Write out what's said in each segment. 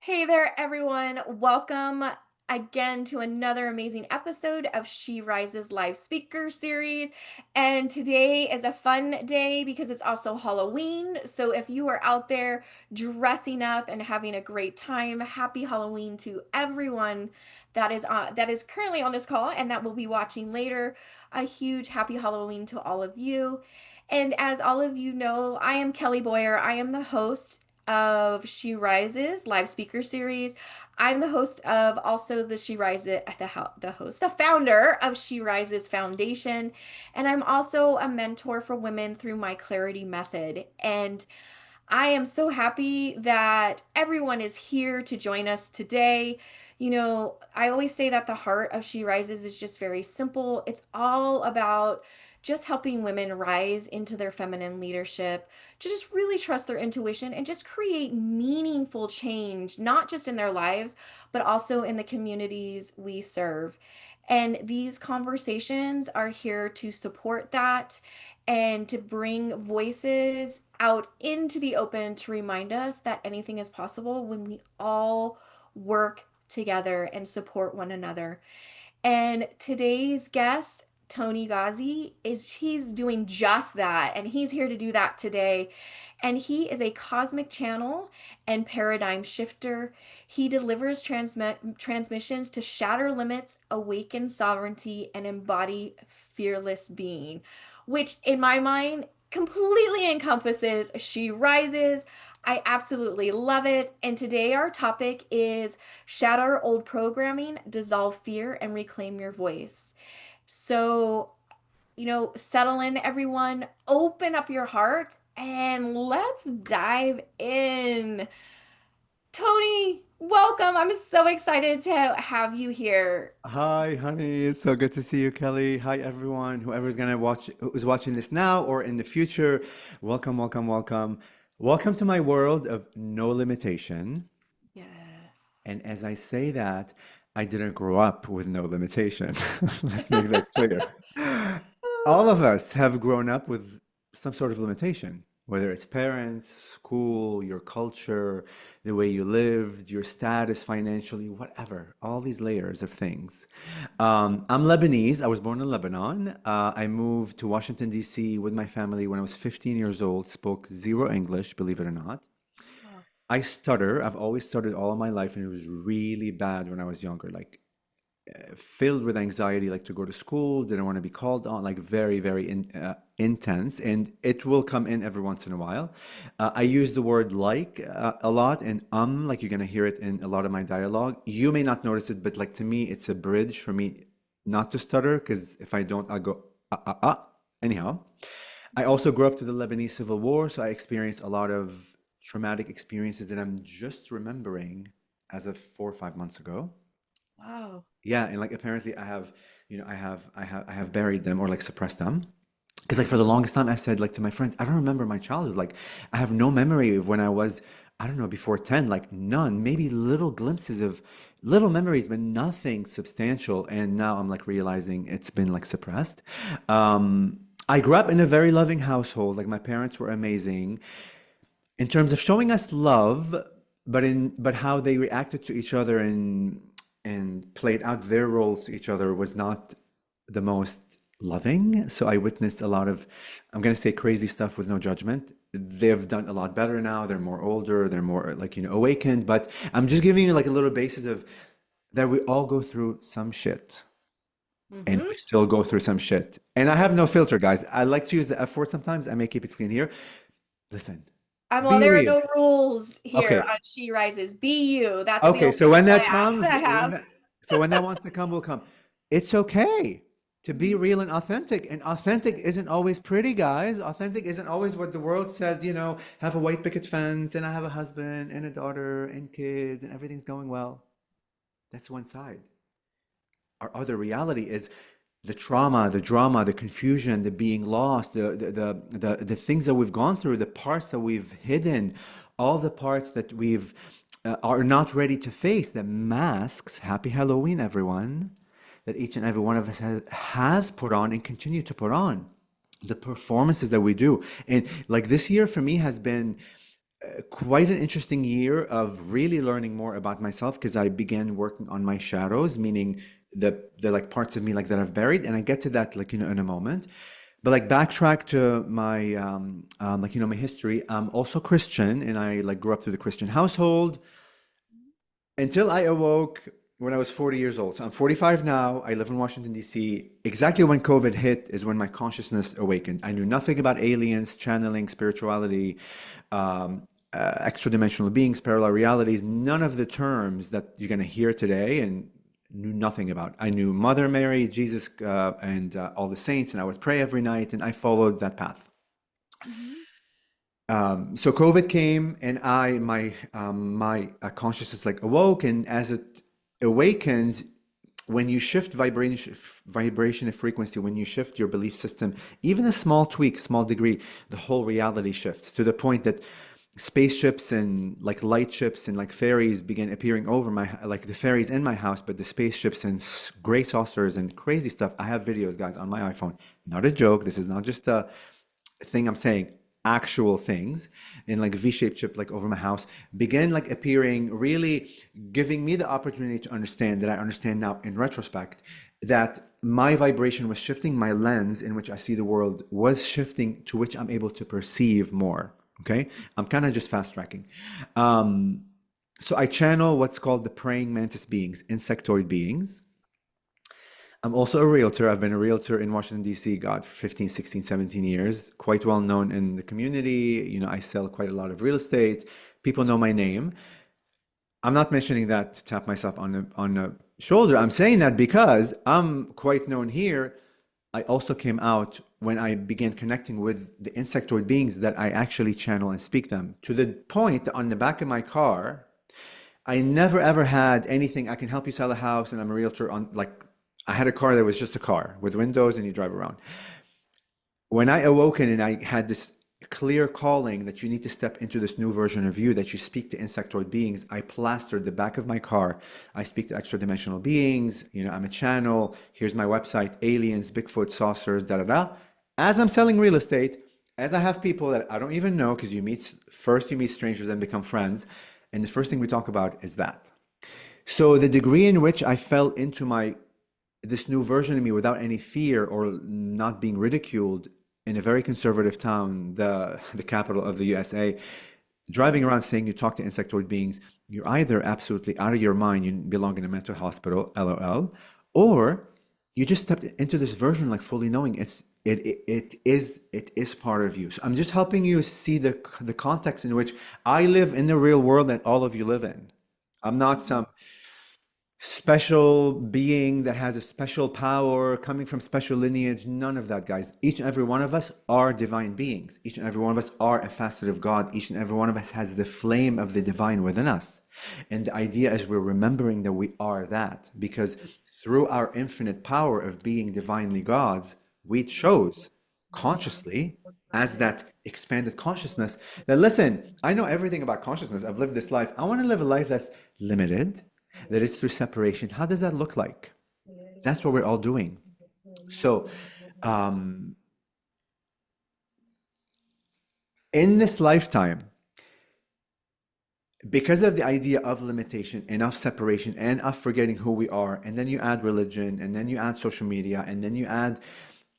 Hey there, everyone. Welcome again to another amazing episode of She Rises live speaker series. And today is a fun day because it's also Halloween. So if you are out there dressing up and having a great time, happy Halloween to everyone that is currently on this call and that will be watching later. A huge happy Halloween to all of you. And as all of you know, I am Kelly Boyer. I am the host of She Rises live speaker series. I'm the host of also the She Rises, the founder of She Rises Foundation, and I'm also a mentor for women through my CLEARITY Method. And I am so happy that everyone is here to join us today. You know, I always say that the heart of She Rises is just very simple. It's all about just helping women rise into their feminine leadership, to just really trust their intuition and just create meaningful change, not just in their lives, but also in the communities we serve. And these conversations are here to support that and to bring voices out into the open to remind us that anything is possible when we all work together and support one another. And today's guest, Toni Ghazi, he's doing just that, and he's here to do that today. And he is a cosmic channel and paradigm shifter. He delivers transmissions to shatter limits, awaken sovereignty, and embody fearless being, which in my mind completely encompasses She Rises. I absolutely love it. And today our topic is shatter old programming, dissolve fear, and reclaim your voice. So, settle in, everyone, open up your heart, and let's dive in. Toni, welcome. I'm so excited to have you here. Hi, honey. It's so good to see you, Kelly. Hi, everyone. Whoever's gonna watch, who's watching this now or in the future, welcome, welcome, welcome. Welcome to my world of no limitation. Yes. And as I say that, I didn't grow up with no limitation. Let's make that clear. All of us have grown up with some sort of limitation, whether it's parents, school, your culture, the way you lived, your status financially, whatever, all these layers of things. I'm Lebanese. I was born in Lebanon. I moved to Washington, D.C. with my family when I was 15 years old, spoke zero English, believe it or not. Oh, I stutter. I've always stuttered all of my life, and it was really bad when I was younger. Like filled with anxiety, like to go to school, didn't want to be called on, like very, very intense. And it will come in every once in a while. I use the word like a lot, and like you're going to hear it in a lot of my dialogue. You may not notice it, but like to me, it's a bridge for me not to stutter, because if I don't, I'll go, Anyhow, I also grew up to the Lebanese Civil War, so I experienced a lot of traumatic experiences that I'm just remembering as of 4 or 5 months ago. wow. Yeah, and like apparently I have buried them or like suppressed them. Because like for the longest time I said like to my friends, I don't remember my childhood. Like I have no memory of when I was, I don't know, before 10, like none, maybe little glimpses of little memories, but nothing substantial. And now I'm like realizing it's been like suppressed. I grew up in a very loving household. Like my parents were amazing in terms of showing us love, but how they reacted to each other and played out their roles to each other was not the most loving. So I witnessed a lot of, I'm gonna say crazy stuff with no judgment. They've done a lot better now. They're more older. They're more like, awakened. But I'm just giving you like a little basis of that we all go through some shit and we Mm-hmm. still go through some shit. And I have no filter, guys. I like to use the F word sometimes. I may keep it clean here. Listen, Well, be there are real. no rules here Okay. on She Rises. Be you. That's the Okay, only so when rule I that ask comes, I have. so when that wants to come, will come. It's okay to be real and authentic. And authentic isn't always pretty, guys. Authentic isn't always what the world said, have a white picket fence and I have a husband and a daughter and kids and everything's going well. That's one side. Our other reality is the trauma, the drama, the confusion, the being lost, the things that we've gone through, the parts that we've hidden, all the parts that we've are not ready to face, the masks. Happy Halloween, everyone! That each and every one of us has put on and continue to put on. The performances that we do, and like this year for me has been quite an interesting year of really learning more about myself because I began working on my shadows, meaning the like parts of me like that I've buried, and I get to that like in a moment. But like backtrack to my like my history. I'm also Christian, and I like grew up through the Christian household until I awoke when I was 40 years old. So I'm 45 now. I live in Washington, D.C. Exactly when COVID hit is when my consciousness awakened. I knew nothing about aliens, channeling, spirituality, extra dimensional beings, parallel realities, none of the terms that you're going to hear today, and knew nothing about. I knew Mother Mary, Jesus, and all the saints, and I would pray every night, and I followed that path. Mhm. So COVID came, and my consciousness like awoke, and as it awakens, when you shift vibration and frequency, when you shift your belief system, even a small tweak, small degree, the whole reality shifts to the point that spaceships and like light ships and like fairies began appearing over my like the fairies in my house, but the spaceships and gray saucers and crazy stuff. I have videos, guys, on my iPhone. Not a joke. This is not just a thing I'm saying, actual things in like V-shaped chip like over my house began like appearing, really giving me the opportunity to understand that I understand now in retrospect that my vibration was shifting, my lens in which I see the world was shifting, to which I'm able to perceive more. Okay, I'm kind of just fast tracking. um so I channel what's called the praying mantis beings, insectoid beings. I'm also a realtor. I've been a realtor in Washington, D.C., God, for 15, 16, 17 years. Quite well known in the community. I sell quite a lot of real estate. People know my name. I'm not mentioning that to tap myself on the shoulder. I'm saying that because I'm quite known here. I also came out when I began connecting with the insectoid beings that I actually channel and speak them, to the point that on the back of my car, I never ever had anything. I can help you sell a house, and I'm a realtor. On like, I had a car that was just a car with windows, and you drive around. When I awoken and I had this clear calling that you need to step into this new version of you, that you speak to insectoid beings, I plastered the back of my car. I speak to extra dimensional beings. I'm a channel. Here's my website: aliens, Bigfoot, saucers, da da da. As I'm selling real estate, as I have people that I don't even know, because you meet strangers and become friends, and the first thing we talk about is that. So the degree in which I fell into my this new version of me without any fear or not being ridiculed in a very conservative town, the capital of the USA, driving around saying you talk to insectoid beings, you're either absolutely out of your mind, you belong in a mental hospital, LOL, or you just stepped into this version like fully knowing it is part of you. So I'm just helping you see the context in which I live in the real world that all of you live in. I'm not Mhm. some special being that has a special power coming from special lineage. None of that, guys. Each and every one of us are divine beings. Each and every one of us are a facet of God. Each and every one of us has the flame of the divine within us. And the idea is we're remembering that we are that, because through our infinite power of being divinely gods, we chose consciously, as that expanded consciousness, that listen, I know everything about consciousness. I've lived this life. I want to live a life that's limited, that is through separation. How does that look like? That's what we're all doing. So, um, in this lifetime, because of the idea of limitation and of separation and of forgetting who we are, and then you add religion, and then you add social media, and then you add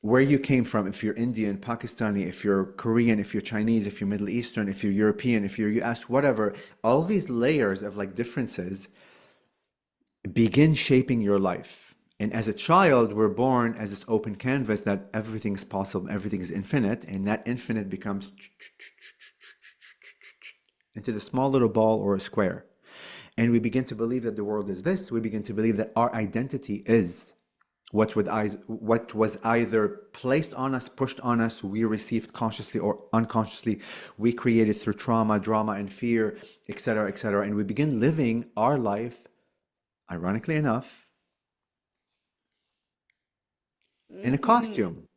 where you came from, if you're Indian, Pakistani, if you're Korean, if you're Chinese, if you're Middle Eastern, if you're European, if you're US, whatever, all these layers of like differences begin shaping your life. And as a child, we're born as this open canvas that everything is possible, everything is infinite, and that infinite becomes into the small little ball or a square. And we begin to believe that the world is this. We begin to believe that our identity is what was either placed on us, pushed on us, we received consciously or unconsciously, we created through trauma, drama, and fear, etc., etc. And we begin living our life, ironically enough, in a Mhm. costume.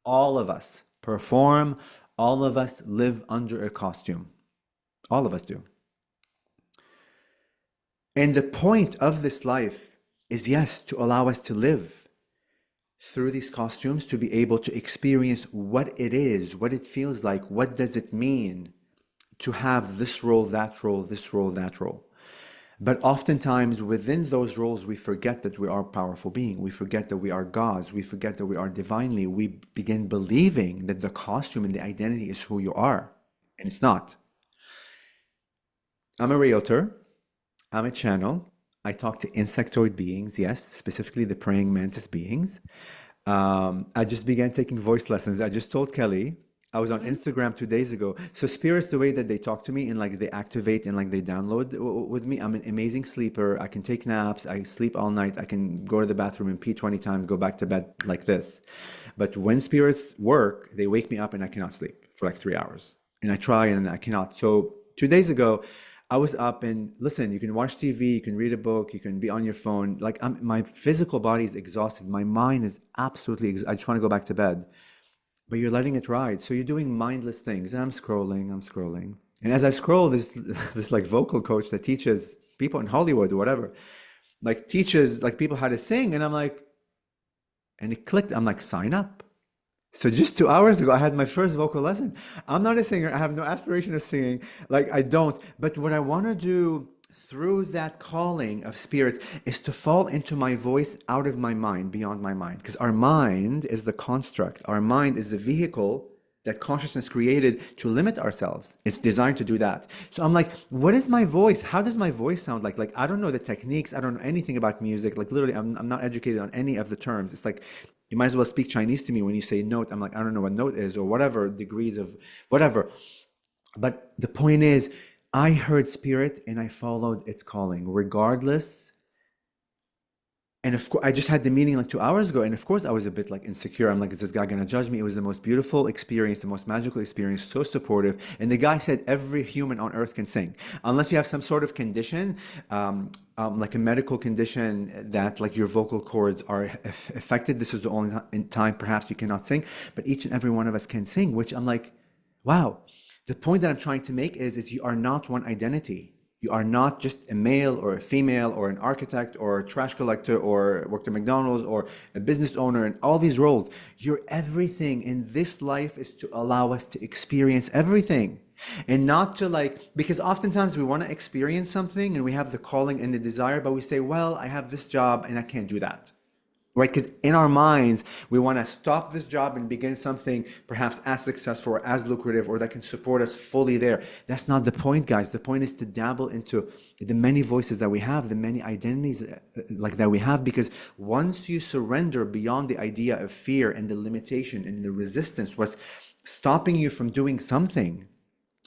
All of us perform, all of us live under a costume. All of us do. And the point of this life is, yes, to allow us to live through these costumes, to be able to experience what it is, what it feels like, what does it mean to have this role, that role, this role, that role. But oftentimes within those roles, we forget that we are a powerful being. We forget that we are gods. We forget that we are divinely. We begin believing that the costume and the identity is who you are. And it's not. I'm a realtor. I'm a channel. I talk to insectoid beings, yes, specifically the praying mantis beings. I just began taking voice lessons. I just told Kelly, I was on Mhm. Instagram 2 days ago. So spirits, the way that they talk to me and like they activate and like they download with me, I'm an amazing sleeper. I can take naps. I sleep all night. I can go to the bathroom and pee 20 times, go back to bed like this. But when spirits work, they wake me up and I cannot sleep for like 3 hours. And I try and I cannot. So 2 days ago, I was up and listen, you can watch TV, you can read a book, you can be on your phone. Like my physical body is exhausted. My mind is absolutely, I just want to go back to bed. But you're letting it ride. So you're doing mindless things. And I'm scrolling, I'm scrolling. And as I scroll, this like vocal coach that teaches people in Hollywood or whatever, like teaches like people how to sing. And I'm like, and it clicked. I'm like, sign up. So just 2 hours ago, I had my first vocal lesson. I'm not a singer. I have no aspiration of singing. Like I don't. But what I want to do through that calling of spirits is to fall into my voice out of my mind, beyond my mind. Because our mind is the construct. Our mind is the vehicle that consciousness created to limit ourselves. It's designed to do that. So I'm like, what is my voice? How does my voice sound like? Like, I don't know the techniques. I don't know anything about music. Like literally, I'm not educated on any of the terms. It's like, you might as well speak Chinese to me when you say note. I'm like, I don't know what note is or whatever degrees of whatever. But the point is, I heard spirit and I followed its calling, regardless. And of course, I just had the meeting like 2 hours ago. And of course, I was a bit like insecure. I'm like, is this guy going to judge me? It was the most beautiful experience, the most magical experience, so supportive. And the guy said every human on earth can sing, unless you have some sort of condition, like a medical condition that like your vocal cords are affected. This is the only time perhaps you cannot sing, but each and every one of us can sing, which I'm like, wow. The point that I'm trying to make is you are not one identity. You are not just a male or a female or an architect or a trash collector or worked at McDonald's or a business owner and all these roles. You're everything. And this life is to allow us to experience everything. And not to like, because oftentimes we want to experience something and we have the calling and the desire, but we say, well, I have this job and I can't do that. Right? Because in our minds, we want to stop this job and begin something perhaps as successful or as lucrative or that can support us fully there. That's not the point, guys. The point is to dabble into the many voices that we have, the many identities like that we have, because once you surrender beyond the idea of fear and the limitation and the resistance was stopping you from doing something,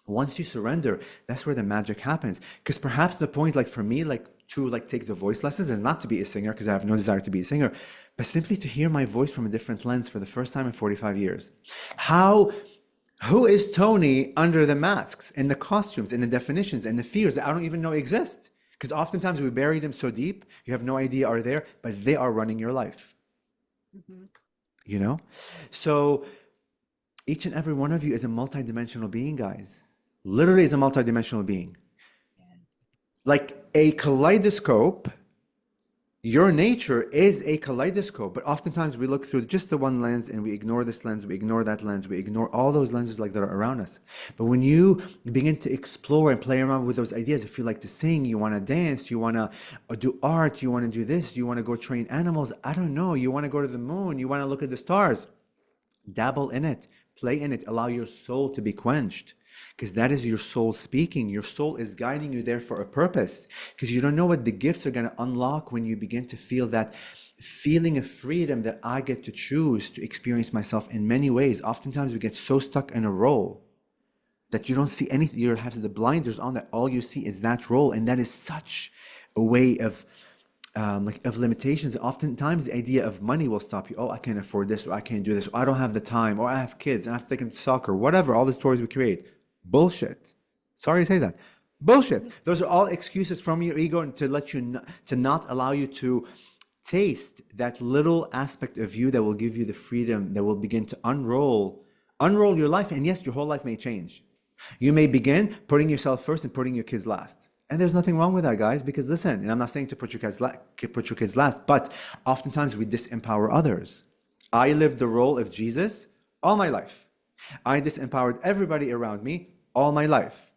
once you surrender, that's where the magic happens. Because perhaps the point, like for me, like to like take the voice lessons is not to be a singer, because I have no desire to be a singer, but simply to hear my voice from a different lens for the first time in 45 years. Who is Toni under the masks and the costumes and the definitions and the fears that I don't even know exist? Because oftentimes we bury them so deep, you have no idea are there, but they are running your life, Mhm. you know? So each and every one of you is a multidimensional being, guys. Literally is a multidimensional being. Like a kaleidoscope, your nature is a kaleidoscope, but oftentimes we look through just the one lens and we ignore this lens, we ignore that lens, we ignore all those lenses like that are around us. But when you begin to explore and play around with those ideas, if you like to sing, you want to dance, you want to do art, you want to do this, you want to go train animals, I don't know, you want to go to the moon, you want to look at the stars, dabble in it, play in it, allow your soul to be quenched. Because that is your soul speaking. Your soul is guiding you there for a purpose. Because you don't know what the gifts are going to unlock when you begin to feel that feeling of freedom that I get to choose to experience myself in many ways. Oftentimes we get so stuck in a role that you don't see anything. You have the blinders on that all you see is that role. And that is such a way of like of limitations. Oftentimes the idea of money will stop you. Oh, I can't afford this, or I can't do this, or I don't have the time, or I have kids and I have to take them to soccer, whatever, all the stories we create. Bullshit. Sorry to say that. Bullshit. Those are all excuses from your ego and to let you to not allow you to taste that little aspect of you that will give you the freedom that will begin to unroll your life. And yes, your whole life may change. You may begin putting yourself first and putting your kids last. And there's nothing wrong with that, guys, because listen, and I'm not saying to put your kids last, but oftentimes we disempower others. I lived the role of Jesus all my life. I disempowered everybody around me all my life.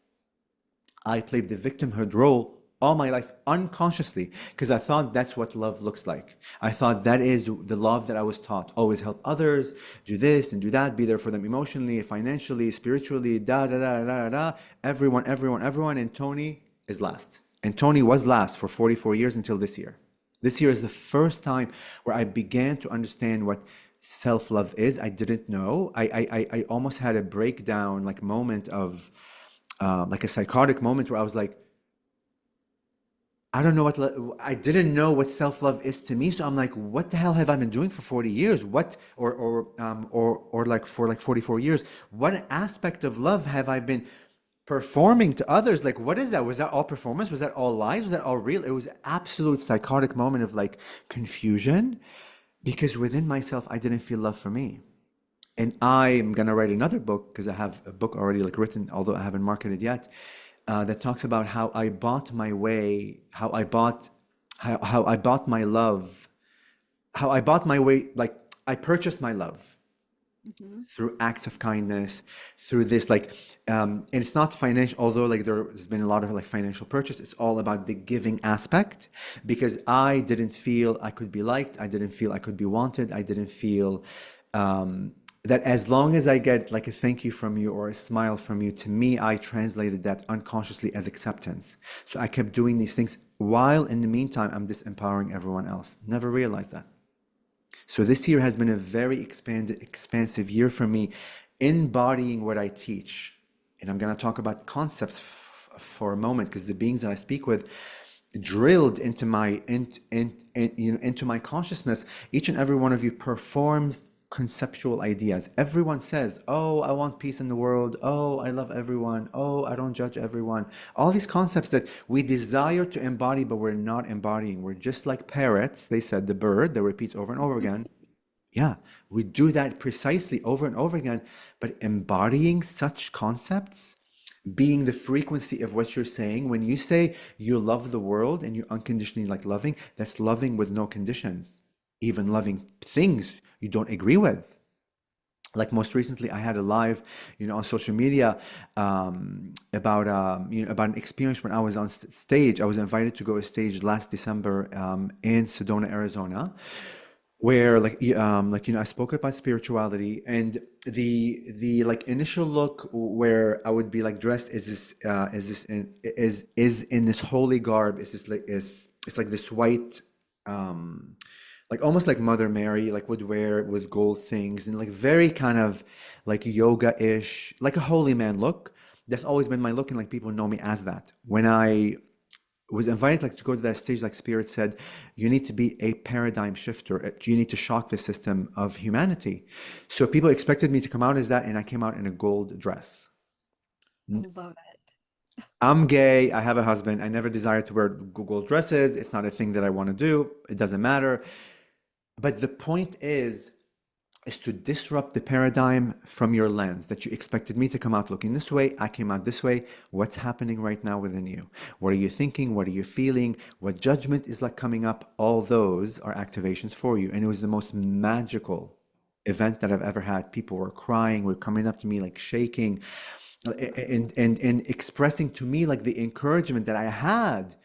I played the victimhood role all my life unconsciously because I thought that's what love looks like. I thought that is the love that I was taught. Always help others, do this and do that, be there for them emotionally, financially, spiritually, da da da da da. Everyone, everyone, everyone. And Toni is last. And Toni was last for 44 years until this year. This year is the first time where I began to understand what self-love is. I didn't know. I almost had a breakdown, like moment of like a psychotic moment where I was like, I don't know I didn't know what self-love is to me. So I'm like, what the hell have I been doing for 40 years? What or like for like 44 years? What aspect of love have I been performing to others? Like, what is that? Was that all performance? Was that all lies? Was that all real? It was an absolute psychotic moment of like confusion because within myself I didn't feel love for me. And I'm gonna write another book because I have a book already like written, although I haven't marketed yet, that talks about how I bought my way, how I bought my love, how I bought my way, like I purchased my love Mhm. through acts of kindness, through this like, and it's not financial, although like there's been a lot of like financial purchase. It's all about the giving aspect because I didn't feel I could be liked. I didn't feel I could be wanted. I didn't feel that as long as I get like a thank you from you or a smile from you, to me, I translated that unconsciously as acceptance. So I kept doing these things while in the meantime, I'm disempowering everyone else. Never realized that. So this year has been a very expansive year for me, embodying what I teach. And I'm going to talk about concepts for a moment because the beings that I speak with drilled into into my consciousness. Each and every one of you performs conceptual ideas. Everyone says, "Oh, I want peace in the world. Oh, I love everyone. Oh, I don't judge everyone." All these concepts that we desire to embody, but we're not embodying. We're just like parrots. They said the bird that repeats over and over again. Yeah, we do that precisely over and over again, but embodying such concepts, being the frequency of what you're saying, when you say you love the world and you unconditionally like loving, that's loving with no conditions, even loving things you don't agree with. Like most recently, I had a live, on social media about, about an experience when I was on stage. I was invited to go on stage last December in Sedona, Arizona, where I spoke about spirituality and the like initial look where I would be like dressed is in this holy garb, is this like is it's like this white like almost like Mother Mary like would wear with gold things and like very kind of like yoga-ish, like a holy man look. That's always been my look and like people know me as that. When I was invited like to go to that stage, like Spirit said, you need to be a paradigm shifter. You need to shock the system of humanity. So people expected me to come out as that, and I came out in a gold dress. I love it. I'm gay. I have a husband. I never desired to wear gold dresses. It's not a thing that I want to do. It doesn't matter. But the point is to disrupt the paradigm from your lens that you expected me to come out looking this way. I came out this way. What's happening right now within you? What are you thinking? What are you feeling? What judgment is like coming up? All those are activations for you. And it was the most magical event that I've ever had. People were crying, were coming up to me like shaking and expressing to me like the encouragement that I had.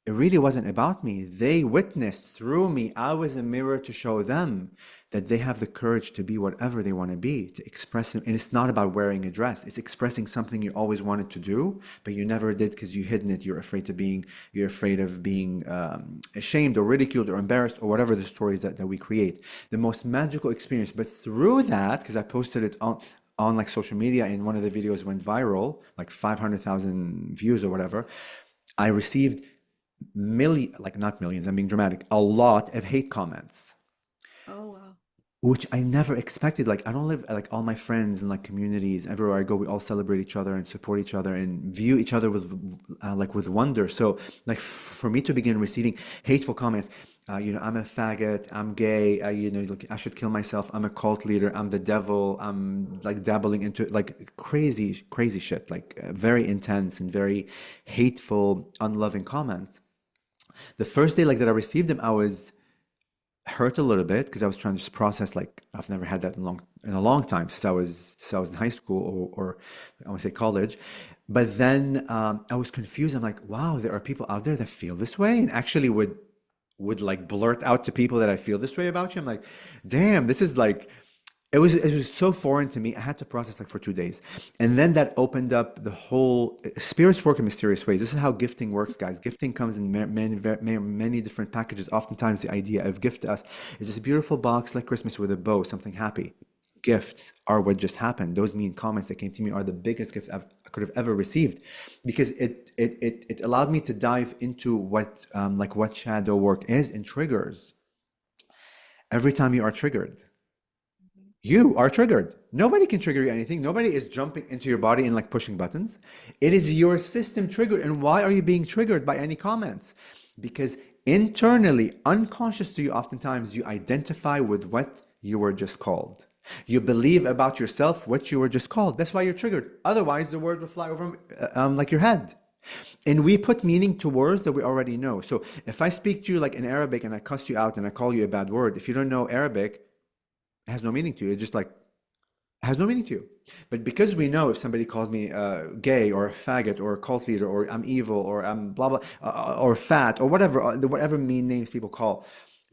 It really wasn't about me. They witnessed through me. I was a mirror to show them that they have the courage to be whatever they want to be, to express them. And it's not about wearing a dress. It's expressing something you always wanted to do, but you never did because you hidden it. You're afraid of being ashamed or ridiculed or embarrassed or whatever the stories that we create. The most magical experience. But through that, because I posted it on like social media and one of the videos went viral, like 500,000 views or whatever, I received like not millions, I'm being dramatic, a lot of hate comments, Oh, wow. which I never expected. Like I don't live like all my friends and like communities everywhere I go, we all celebrate each other and support each other and view each other with like with wonder. So like for me to begin receiving hateful comments, I'm a faggot, I'm gay, like I should kill myself, I'm a cult leader, I'm the devil, I'm like dabbling into like crazy shit, like very intense and very hateful, unloving comments. The first day like that I received them, I was hurt a little bit because I was trying to just process, like I've never had that in a long time since I was in high school, or I want to say college. But then I was confused. I'm like, wow, there are people out there that feel this way and actually would like blurt out to people that I feel this way about you. I'm like, damn, this is like, it was so foreign to me. I had to process like for 2 days. And then that opened up the whole spirits work in mysterious ways. This is how gifting works, guys. Gifting comes in many different packages. Oftentimes the idea of gift to us is this beautiful box like Christmas with a bow, something happy. Gifts are what just happened. Those mean comments that came to me are the biggest gifts I could have ever received, because it allowed me to dive into what shadow work is and triggers. Every time you are triggered, you are triggered. Nobody can trigger you anything. Nobody is jumping into your body and like pushing buttons. It is your system triggered. And why are you being triggered by any comments? Because internally, unconscious to you, oftentimes you identify with what you were just called. You believe about yourself what you were just called. That's why you're triggered. Otherwise, the word will fly over like your head. And we put meaning to words that we already know. So if I speak to you like in Arabic and I cuss you out and I call you a bad word, if you don't know Arabic, it has no meaning to you. It's just like, it has no meaning to you. But because we know if somebody calls me gay or a faggot or a cult leader or I'm evil or I'm blah blah or fat or whatever mean names people call,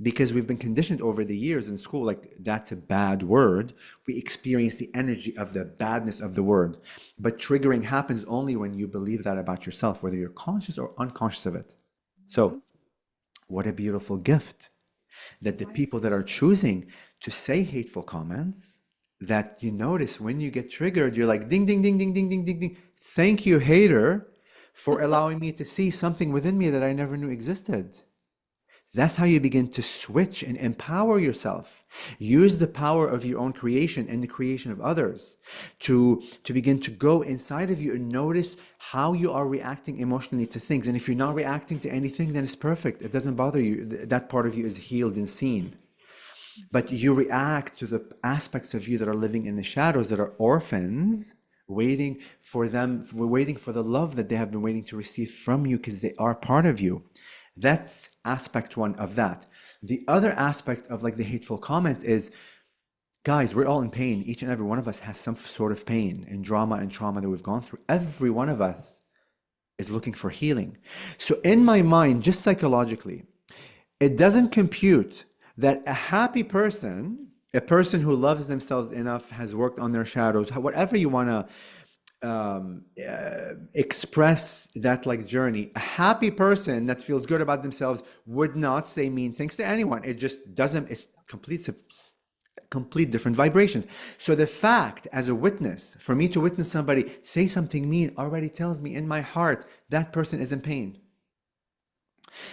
because we've been conditioned over the years in school, like that's a bad word. We experience the energy of the badness of the word. But triggering happens only when you believe that about yourself, whether you're conscious or unconscious of it. So, Mhm. what a beautiful gift that the Right. people that are choosing to say hateful comments, that you notice when you get triggered, you're like ding ding ding ding ding ding ding ding. Thank you, hater, for allowing me to see something within me that I never knew existed. That's how you begin to switch and empower yourself. Use the power of your own creation and the creation of others to begin to go inside of you and notice how you are reacting emotionally to things. And if you're not reacting to anything, then it's perfect. It doesn't bother you. That part of you is healed and seen. But you react to the aspects of you that are living in the shadows, that are orphans, waiting for the love that they have been waiting to receive from you because they are part of you. That's aspect one of that. The other aspect of like the hateful comments is, guys, we're all in pain. Each and every one of us has some sort of pain and drama and trauma that we've gone through. Every one of us is looking for healing. So in my mind, just psychologically, it doesn't compute that a happy person, a person who loves themselves enough, has worked on their shadows, whatever you want to express that like journey. A happy person that feels good about themselves would not say mean things to anyone. It just doesn't, it's complete different vibrations. So the fact as a witness, for me to witness somebody say something mean already tells me in my heart that person is in pain.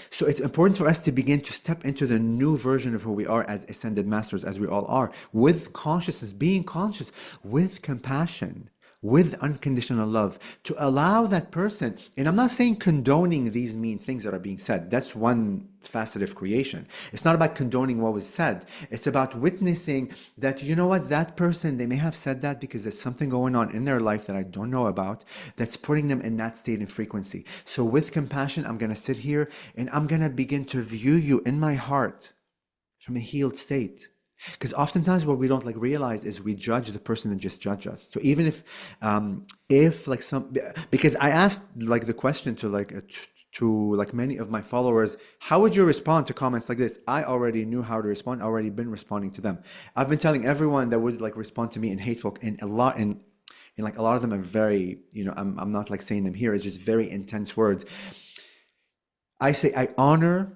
So it's important for us to begin to step into the new version of who we are as ascended masters, as we all are, with consciousness, being conscious, with compassion, with unconditional love, to allow that person. And I'm not saying condoning these mean things that are being said. That's one facet of creation. It's not about condoning what was said. It's about witnessing that, you know what, that person, they may have said that because there's something going on in their life that I don't know about that's putting them in that state and frequency. So with compassion, I'm going to sit here and I'm going to begin to view you in my heart from a healed state. Because oftentimes what we don't like realize is we judge the person that just judge us. So even if like some, because I asked like the question to like many of my followers, how would you respond to comments like this? I already knew how to respond, already been responding to them. I've been telling everyone that would like respond to me in hateful, and a lot in and like a lot of them are very, I'm not like saying them here, it's just very intense words. I say I honor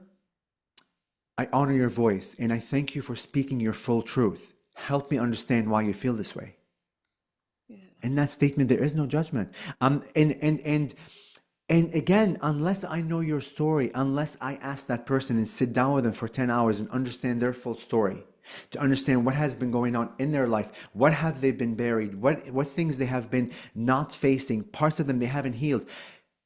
your voice and I thank you for speaking your full truth. Help me understand why you feel this way. Yeah. In that statement, there is no judgment. And again, unless I know your story, unless I ask that person and sit down with them for 10 hours and understand their full story, to understand what has been going on in their life, what have they been buried, what things they have been not facing, parts of them they haven't healed.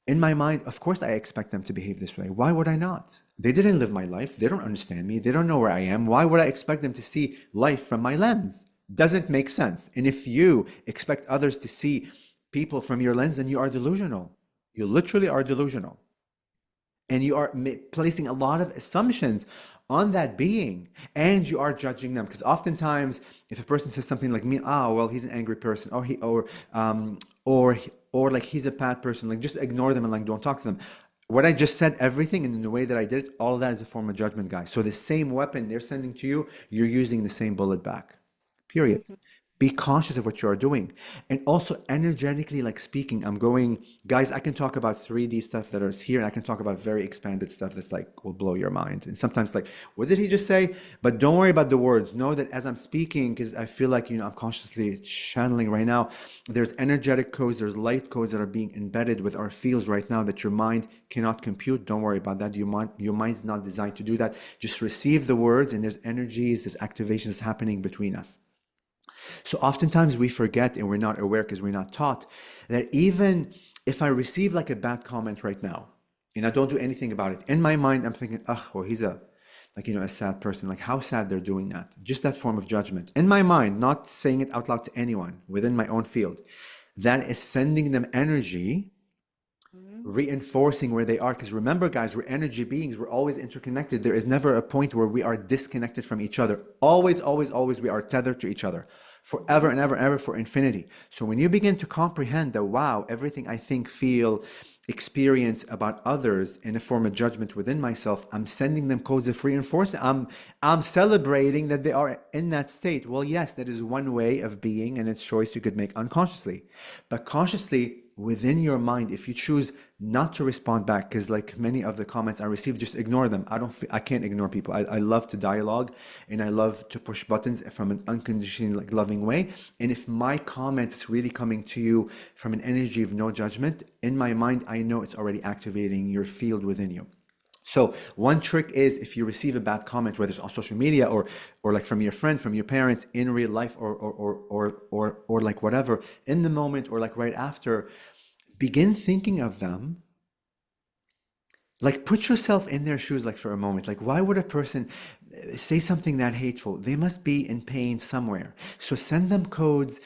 In my mind, of course, I expect them to behave this way. Why would I not? They didn't live my life. They don't understand me. They don't know where I am. Why would I expect them to see life from my lens? Doesn't make sense. And if you expect others to see people from your lens, then you are delusional. You literally are delusional. and you are placing a lot of assumptions on that being, and you are judging them. Because oftentimes if a person says something like me, oh well, he's an angry person, or or like he's a bad person, like just ignore them and like don't talk to them. What I just said, everything in the way that I did it, all of that is a form of judgment, guys. So the same weapon they're sending to you, you're using the same bullet back, period. Mhm. Be conscious of what you are doing, and also energetically, like speaking. I'm going, guys, I can talk about 3D stuff that is here, and I can talk about very expanded stuff that's like will blow your mind. And sometimes like, what did he just say? But don't worry about the words. Know that as I'm speaking, because I feel like, I'm consciously channeling right now, there's energetic codes, there's light codes that are being embedded with our fields right now that your mind cannot compute. Don't worry about that. Your mind's not designed to do that. Just receive the words, and there's energies, there's activations happening between us. So oftentimes we forget, and we're not aware because we're not taught, that even if I receive like a bad comment right now and I don't do anything about it, in my mind I'm thinking, oh, well, he's a like, a sad person. Like, how sad they're doing that. Just that form of judgment. In my mind, not saying it out loud to anyone within my own field. That is sending them energy, Mhm. reinforcing where they are. Because remember, guys, we're energy beings. We're always interconnected. There is never a point where we are disconnected from each other. Always, always, always, we are tethered to each other forever Mhm. and ever and ever, for infinity. So when you begin to comprehend that, wow, everything I think, feel, experience about others in a form of judgment within myself, I'm sending them codes of reinforcement. I'm celebrating that they are in that state. Well, yes, that is one way of being, and it's choice you could make unconsciously. But consciously, within your mind, if you choose not to respond back, because like many of the comments I receive, just ignore them. I can't ignore people. I love to dialogue, and I love to push buttons from an unconditionally like loving way. And if my comment is really coming to you from an energy of no judgment, in my mind I know it's already activating your field within you. So one trick is, if you receive a bad comment, whether it's on social media or like from your friend, from your parents, in real life, or like whatever, in the moment or like right after, begin thinking of them, like put yourself in their shoes, like for a moment. Like, why would a person say something that hateful? They must be in pain somewhere. So send them codes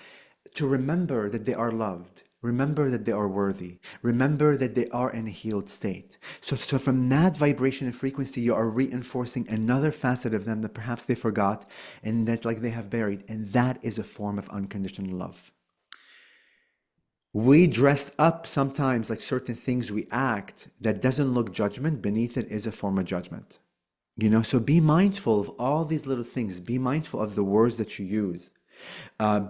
to remember that they are loved. Remember that they are worthy. Remember that they are in a healed state. So from that vibration and frequency, you are reinforcing another facet of them that perhaps they forgot and that like they have buried. And that is a form of unconditional love. We dress up sometimes like certain things we act that doesn't look judgment. Beneath it is a form of judgment. So be mindful of all these little things. Be mindful of the words that you use.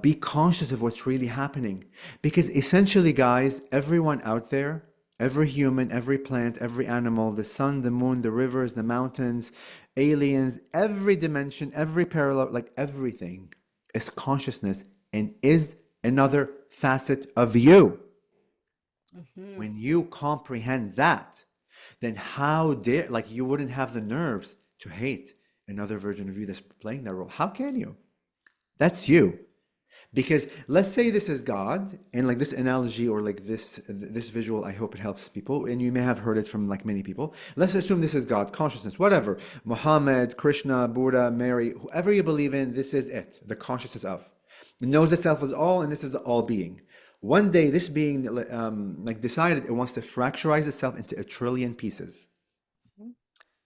Be conscious of what's really happening. Because essentially, guys, everyone out there, every human, every plant, every animal, the sun, the moon, the rivers, the mountains, aliens, every dimension, every parallel, like everything is consciousness and is another facet of you. Mhm. When you comprehend that, then how dare, like, you wouldn't have the nerves to hate another version of you that's playing that role. How can you? That's you. Because let's say this is God, and like this analogy or like this visual, I hope it helps people, and you may have heard it from like many people. Let's assume this is God, consciousness, whatever. Muhammad, Krishna, Buddha, Mary, whoever you believe in, this is it, the consciousness of. It knows itself as all, and this is the all being. One day, this being like decided it wants to fracturize itself into a trillion pieces. Mhm.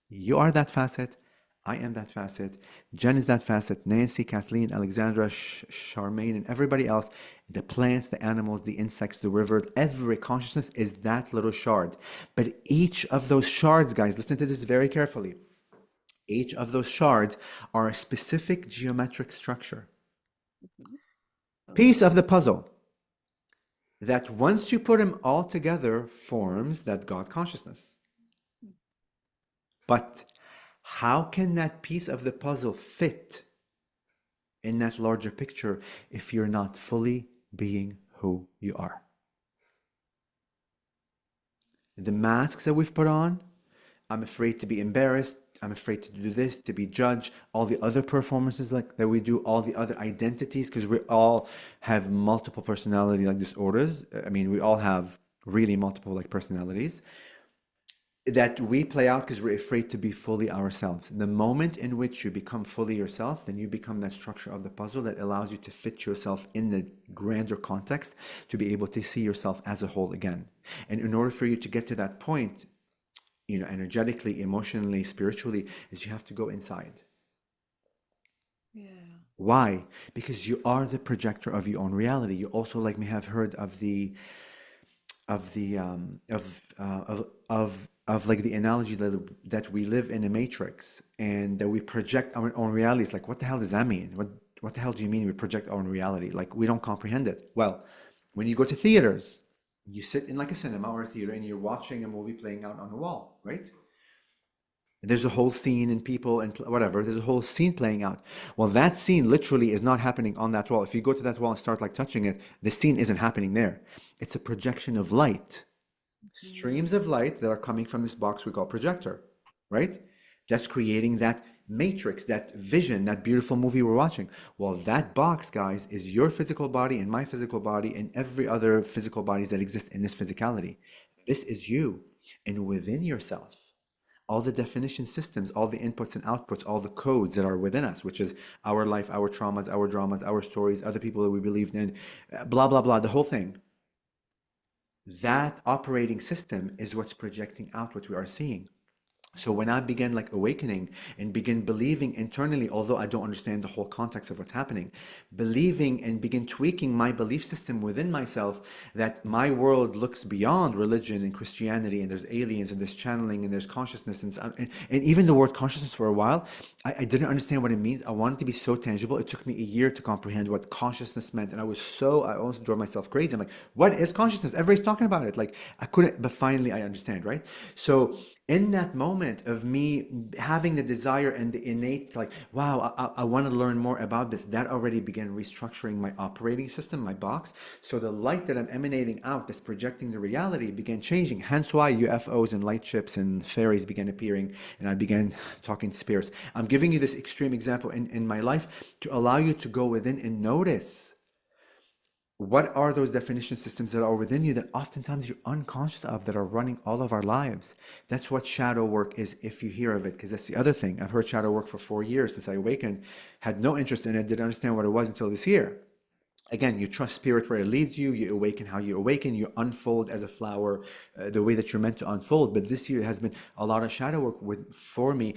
You are that facet. I am that facet. Jen is that facet. Nancy, Kathleen, Alexandra, Charmaine, and everybody else. The plants, the animals, the insects, the river, every consciousness is that little shard. But each of those shards, guys, listen to this very carefully. Each of those shards are a specific geometric structure, Mhm. piece of the puzzle, that once you put them all together forms that God consciousness. But how can that piece of the puzzle fit in that larger picture if you're not fully being who you are? The masks that we've put on, I'm afraid to be embarrassed, I'm afraid to do this, to be judged, all the other performances like that we do, all the other identities, because we all have multiple personality like disorders. I mean, we all have really multiple like personalities that we play out because we're afraid to be fully ourselves. The moment in which you become fully yourself, then you become that structure of the puzzle that allows you to fit yourself in the grander context, to be able to see yourself as a whole again. And in order for you to get to that point, energetically, emotionally, spiritually, is you have to go inside. Yeah. Why? Because you are the projector of your own reality. You also like may have heard of the of like the analogy that we live in a matrix and that we project our own realities. Like, what the hell does that mean? What the hell do you mean we project our own reality? Like, we don't comprehend it. Well, when you go to theaters, you sit in like a cinema or a theater and you're watching a movie playing out on a wall, right? There's a whole scene and people and whatever. There's a whole scene playing out. Well, that scene literally is not happening on that wall. If you go to that wall and start like touching it, the scene isn't happening there. It's a projection of light, streams of light that are coming from this box we call projector, right? That's creating that matrix, that vision, that beautiful movie we're watching. Well, that box, guys, is your physical body and my physical body and every other physical bodies that exist in this physicality. This is you. And within yourself, all the definition systems, all the inputs and outputs, all the codes that are within us, which is our life, our traumas, our dramas, our stories, other people that we believed in, blah, blah, blah, the whole thing. That operating system is what's projecting out what we are seeing. So when I begin like awakening and begin believing internally, although I don't understand the whole context of what's happening, believing and begin tweaking my belief system within myself that my world looks beyond religion and Christianity and there's aliens and there's channeling and there's consciousness and even the word consciousness for a while, I didn't understand what it means. I wanted to be so tangible. It took me a year to comprehend what consciousness meant. And I almost drove myself crazy. I'm like, what is consciousness? Everybody's talking about it. Like I couldn't, but finally I understand, right? So in that moment of me having the desire and the innate, like, wow, I want to learn more about this, that already began restructuring my operating system, my box. So the light that I'm emanating out that's projecting the reality began changing. Hence why UFOs and light ships and fairies began appearing, and I began talking to spirits. I'm giving you this extreme example in my life to allow you to go within and notice what are those definition systems that are within you that oftentimes you're unconscious of that are running all of our lives. That's what shadow work is, if you hear of it, because that's the other thing. I've heard shadow work for 4 years since I awakened, had no interest in it, didn't understand what it was until this year. Again, you trust spirit where it leads you, you awaken how you awaken, you unfold as a flower the way that you're meant to unfold. But this year has been a lot of shadow work for me.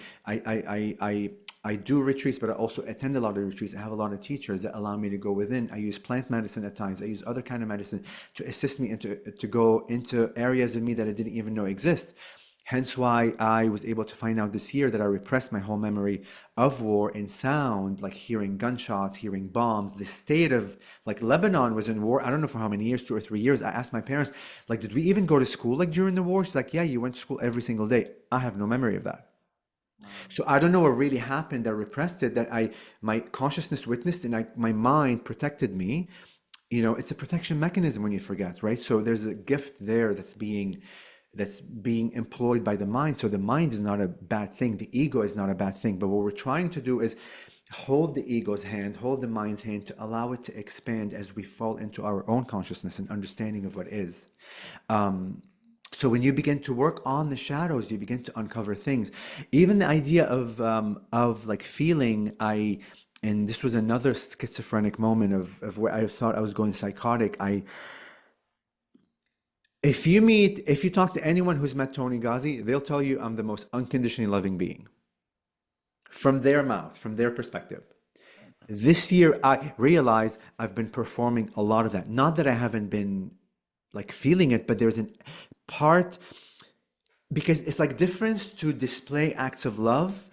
I do retreats, but I also attend a lot of retreats. I have a lot of teachers that allow me to go within. I use plant medicine at times. I use other kind of medicine to assist me to go into areas of me that I didn't even know exist. Hence why I was able to find out this year that I repressed my whole memory of war in sound, like hearing gunshots, hearing bombs. The state of, like, Lebanon was in war. I don't know for how many years, 2 or 3 years. I asked my parents, like, did we even go to school like during the war? She's like, yeah, you went to school every single day. I have no memory of that. So I don't know what really happened that repressed it, that my consciousness witnessed and my mind protected me. It's a protection mechanism when you forget, right? So there's a gift there that's being employed by the mind. So the mind is not a bad thing. The ego is not a bad thing. But what we're trying to do is hold the ego's hand, hold the mind's hand to allow it to expand as we fall into our own consciousness and understanding of what is. So when you begin to work on the shadows, you begin to uncover things. Even the idea of like feeling, and this was another schizophrenic moment of where I thought I was going psychotic. If you talk to anyone who's met Toni Ghazi, they'll tell you I'm the most unconditionally loving being. From their mouth, from their perspective. This year, I realize I've been performing a lot of that. Not that I haven't been like feeling it, but there's a part, because it's like difference to display acts of love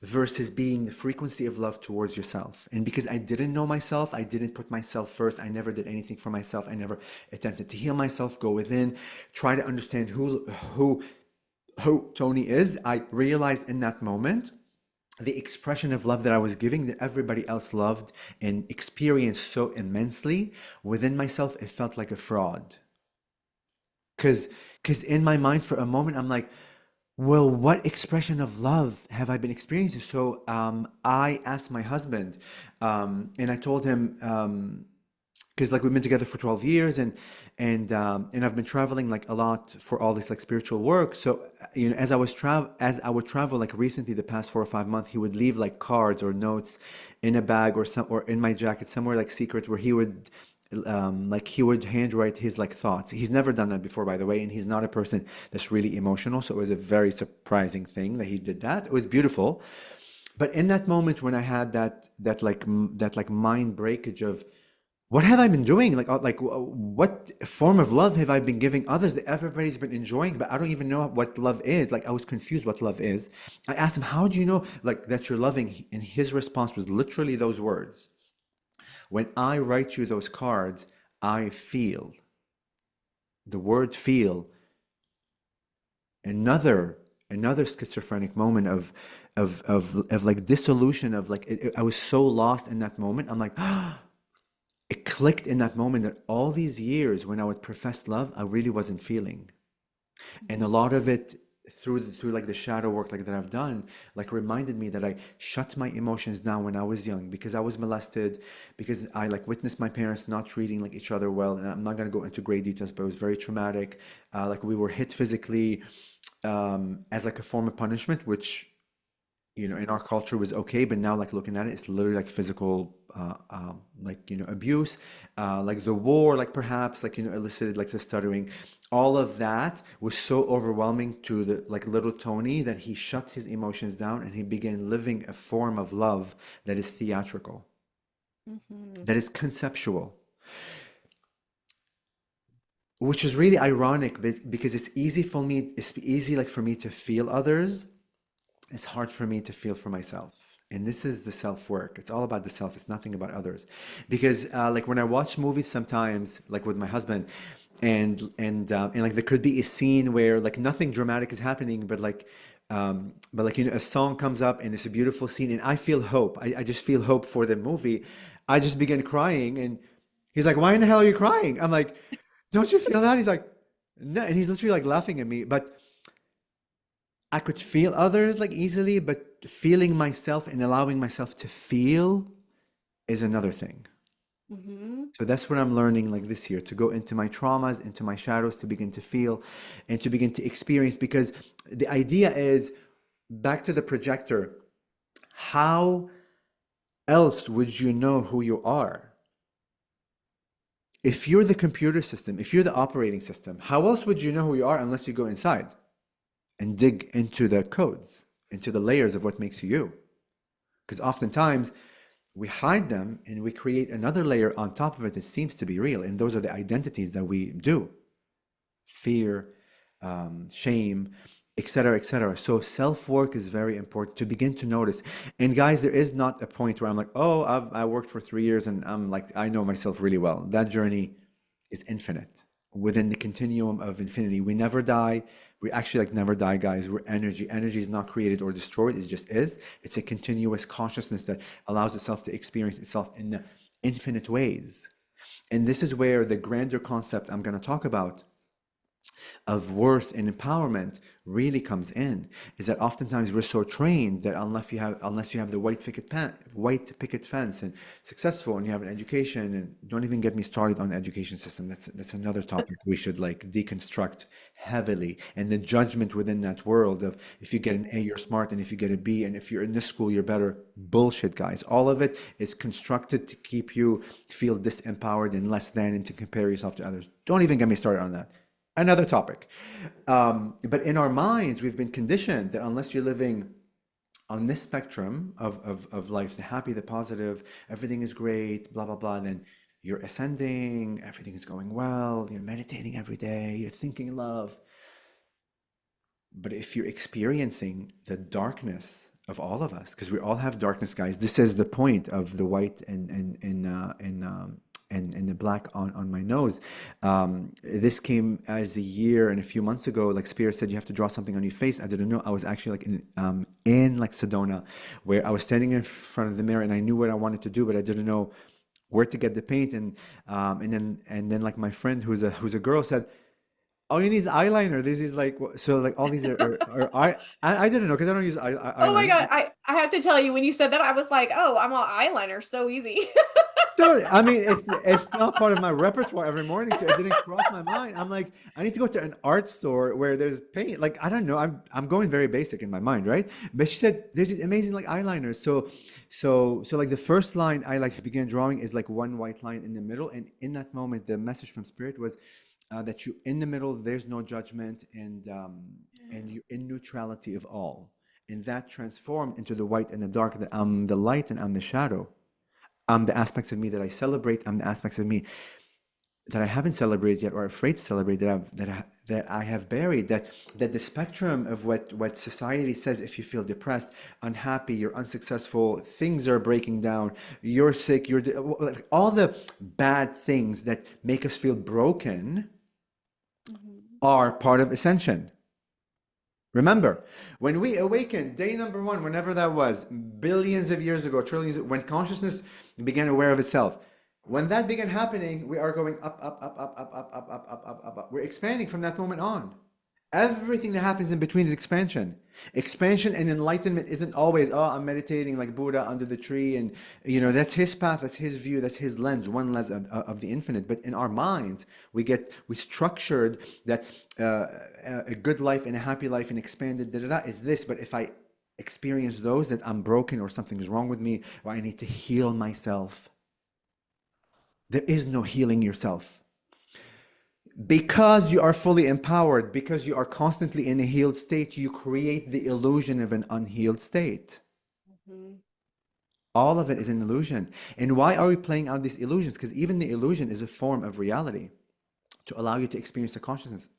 versus being the frequency of love towards yourself. And because I didn't know myself, I didn't put myself first. I never did anything for myself. I never attempted to heal myself, go within, try to understand who Toni is. I realized in that moment the expression of love that I was giving that everybody else loved and experienced so immensely within myself, it felt like a fraud. Because in my mind for a moment, I'm like, well, what expression of love have I been experiencing? So I asked my husband, and I told him, because like we've been together for 12 years, and I've been traveling like a lot for all this like spiritual work. So as I would travel, like recently the past 4 or 5 months, he would leave like cards or notes in a bag or in my jacket somewhere like secret, where he would like he would handwrite his like thoughts. He's never done that before, by the way, and he's not a person that's really emotional. So it was a very surprising thing that he did that. It was beautiful. But in that moment when I had that like mind breakage of what have I been doing? What form of love have I been giving others that everybody's been enjoying, but I don't even know what love is. Like I was confused what love is. I asked him, "How do you know like that you're loving?" And his response was literally those words. When I write you those cards, I feel. The word feel, another another schizophrenic moment of like dissolution of like I was so lost in that moment. I'm like, it clicked in that moment that all these years when I would profess love, I really wasn't feeling. And a Mhm. lot of it through like the shadow work like that I've done, like reminded me that I shut my emotions down when I was young because I was molested, because I like witnessed my parents not treating like each other well. And I'm not going to go into great details, but it was very traumatic. Like we were hit physically as like a form of punishment, which in our culture was okay, but now like looking at it, it's literally like physical, like abuse, like the war, like perhaps like elicited like the stuttering. All of that was so overwhelming to the like little Tony that he shut his emotions down and he began living a form of love that is theatrical, Mhm. that is conceptual, which is really ironic because it's easy like for me to feel others. It's hard for me to feel for myself. And this is the self work. It's all about the self. It's nothing about others. Because like when I watch movies sometimes, like with my husband, and like there could be a scene where like nothing dramatic is happening, but like a song comes up and it's a beautiful scene, and I feel hope. I just feel hope for the movie. I just begin crying, and he's like, "Why in the hell are you crying?" I'm like, "Don't you feel that?" He's like, "No," and he's literally like laughing at me, but I could feel others like easily, but feeling myself and allowing myself to feel is another thing. Mhm. So that's what I'm learning like this year, to go into my traumas, into my shadows, to begin to feel and to begin to experience. Because the idea is back to the projector. How else would you know who you are? If you're the computer system, if you're the operating system, how else would you know who you are unless you go inside and dig into the codes, into the layers of what makes you you? Because oftentimes we hide them and we create another layer on top of it that seems to be real. And those are the identities that we do: fear, shame, etc., etc. So self work is very important to begin to notice. And guys, there is not a point where I'm like, oh, I worked for 3 years and I'm like, I know myself really well. That journey is infinite. Within the continuum of infinity, we never die. We actually like never die, guys. We're energy. Energy is not created or destroyed. It just is. It's a continuous consciousness that allows itself to experience itself in infinite ways. And this is where the grander concept I'm going to talk about of worth and empowerment really comes in, is that oftentimes we're so trained that unless you have the white picket fence and successful and you have an education, and don't even get me started on the education system. That's another topic we should like deconstruct heavily, and the judgment within that world of if you get an A you're smart, and if you get a B and if you're in this school you're better. Bullshit, guys. All of it is constructed to keep you feel disempowered and less than, and to compare yourself to others. Don't even get me started on that. Another topic. But in our minds, we've been conditioned that unless you're living on this spectrum of life, the happy, the positive, everything is great, blah, blah, blah, then you're ascending, everything is going well, you're meditating every day, you're thinking love. But if you're experiencing the darkness of all of us, because we all have darkness, guys, this is the point of the white and the black on my nose. This came as a year and a few months ago. Like Spirit said, you have to draw something on your face. I didn't know. I was actually like in like Sedona, where I was standing in front of the mirror and I knew what I wanted to do, but I didn't know where to get the paint. And then like my friend who's a girl said, all you need is eyeliner. This is like so like all these I didn't know because I don't use Oh my eyeliner. God. I have to tell you, when you said that, I was like, oh, I'm all eyeliner. So easy. Totally. I mean, it's not part of my repertoire every morning, so it didn't cross my mind. I'm like, I need to go to an art store where there's paint. Like, I don't know. I'm going very basic in my mind, right? But she said there's these amazing like eyeliners. So like the first line I like began drawing is like one white line in the middle, and in that moment, the message from spirit was that you in the middle, there's no judgment, and you in neutrality of all, and that transformed into the white and the dark. That I'm the light and I'm the shadow. I'm the aspects of me that I celebrate. I'm the aspects of me that I haven't celebrated yet, or afraid to celebrate, that I have buried. That the spectrum of what society says, if you feel depressed, unhappy, you're unsuccessful, things are breaking down, you're sick, like, all the bad things that make us feel broken Mhm. are part of ascension. Remember, when we awakened, day number one, whenever that was, billions of years ago, trillions, when consciousness began aware of itself, when that began happening, we are going up, up, up, up, up, up, up, up, up, up, up, up. We're expanding from that moment on. Everything that happens in between is expansion. Expansion and enlightenment isn't always, oh, I'm meditating like Buddha under the tree. And, that's his path, that's his view, that's his lens, one lens of the infinite. But in our minds, we structured that a good life and a happy life and expanded, is this. But if I experience those, that I'm broken or something is wrong with me, or I need to heal myself, there is no healing yourself. Because you are fully empowered, because you are constantly in a healed state, you create the illusion of an unhealed state. Mhm. All of it is an illusion. And why are we playing out these illusions? Because even the illusion is a form of reality to allow you to experience the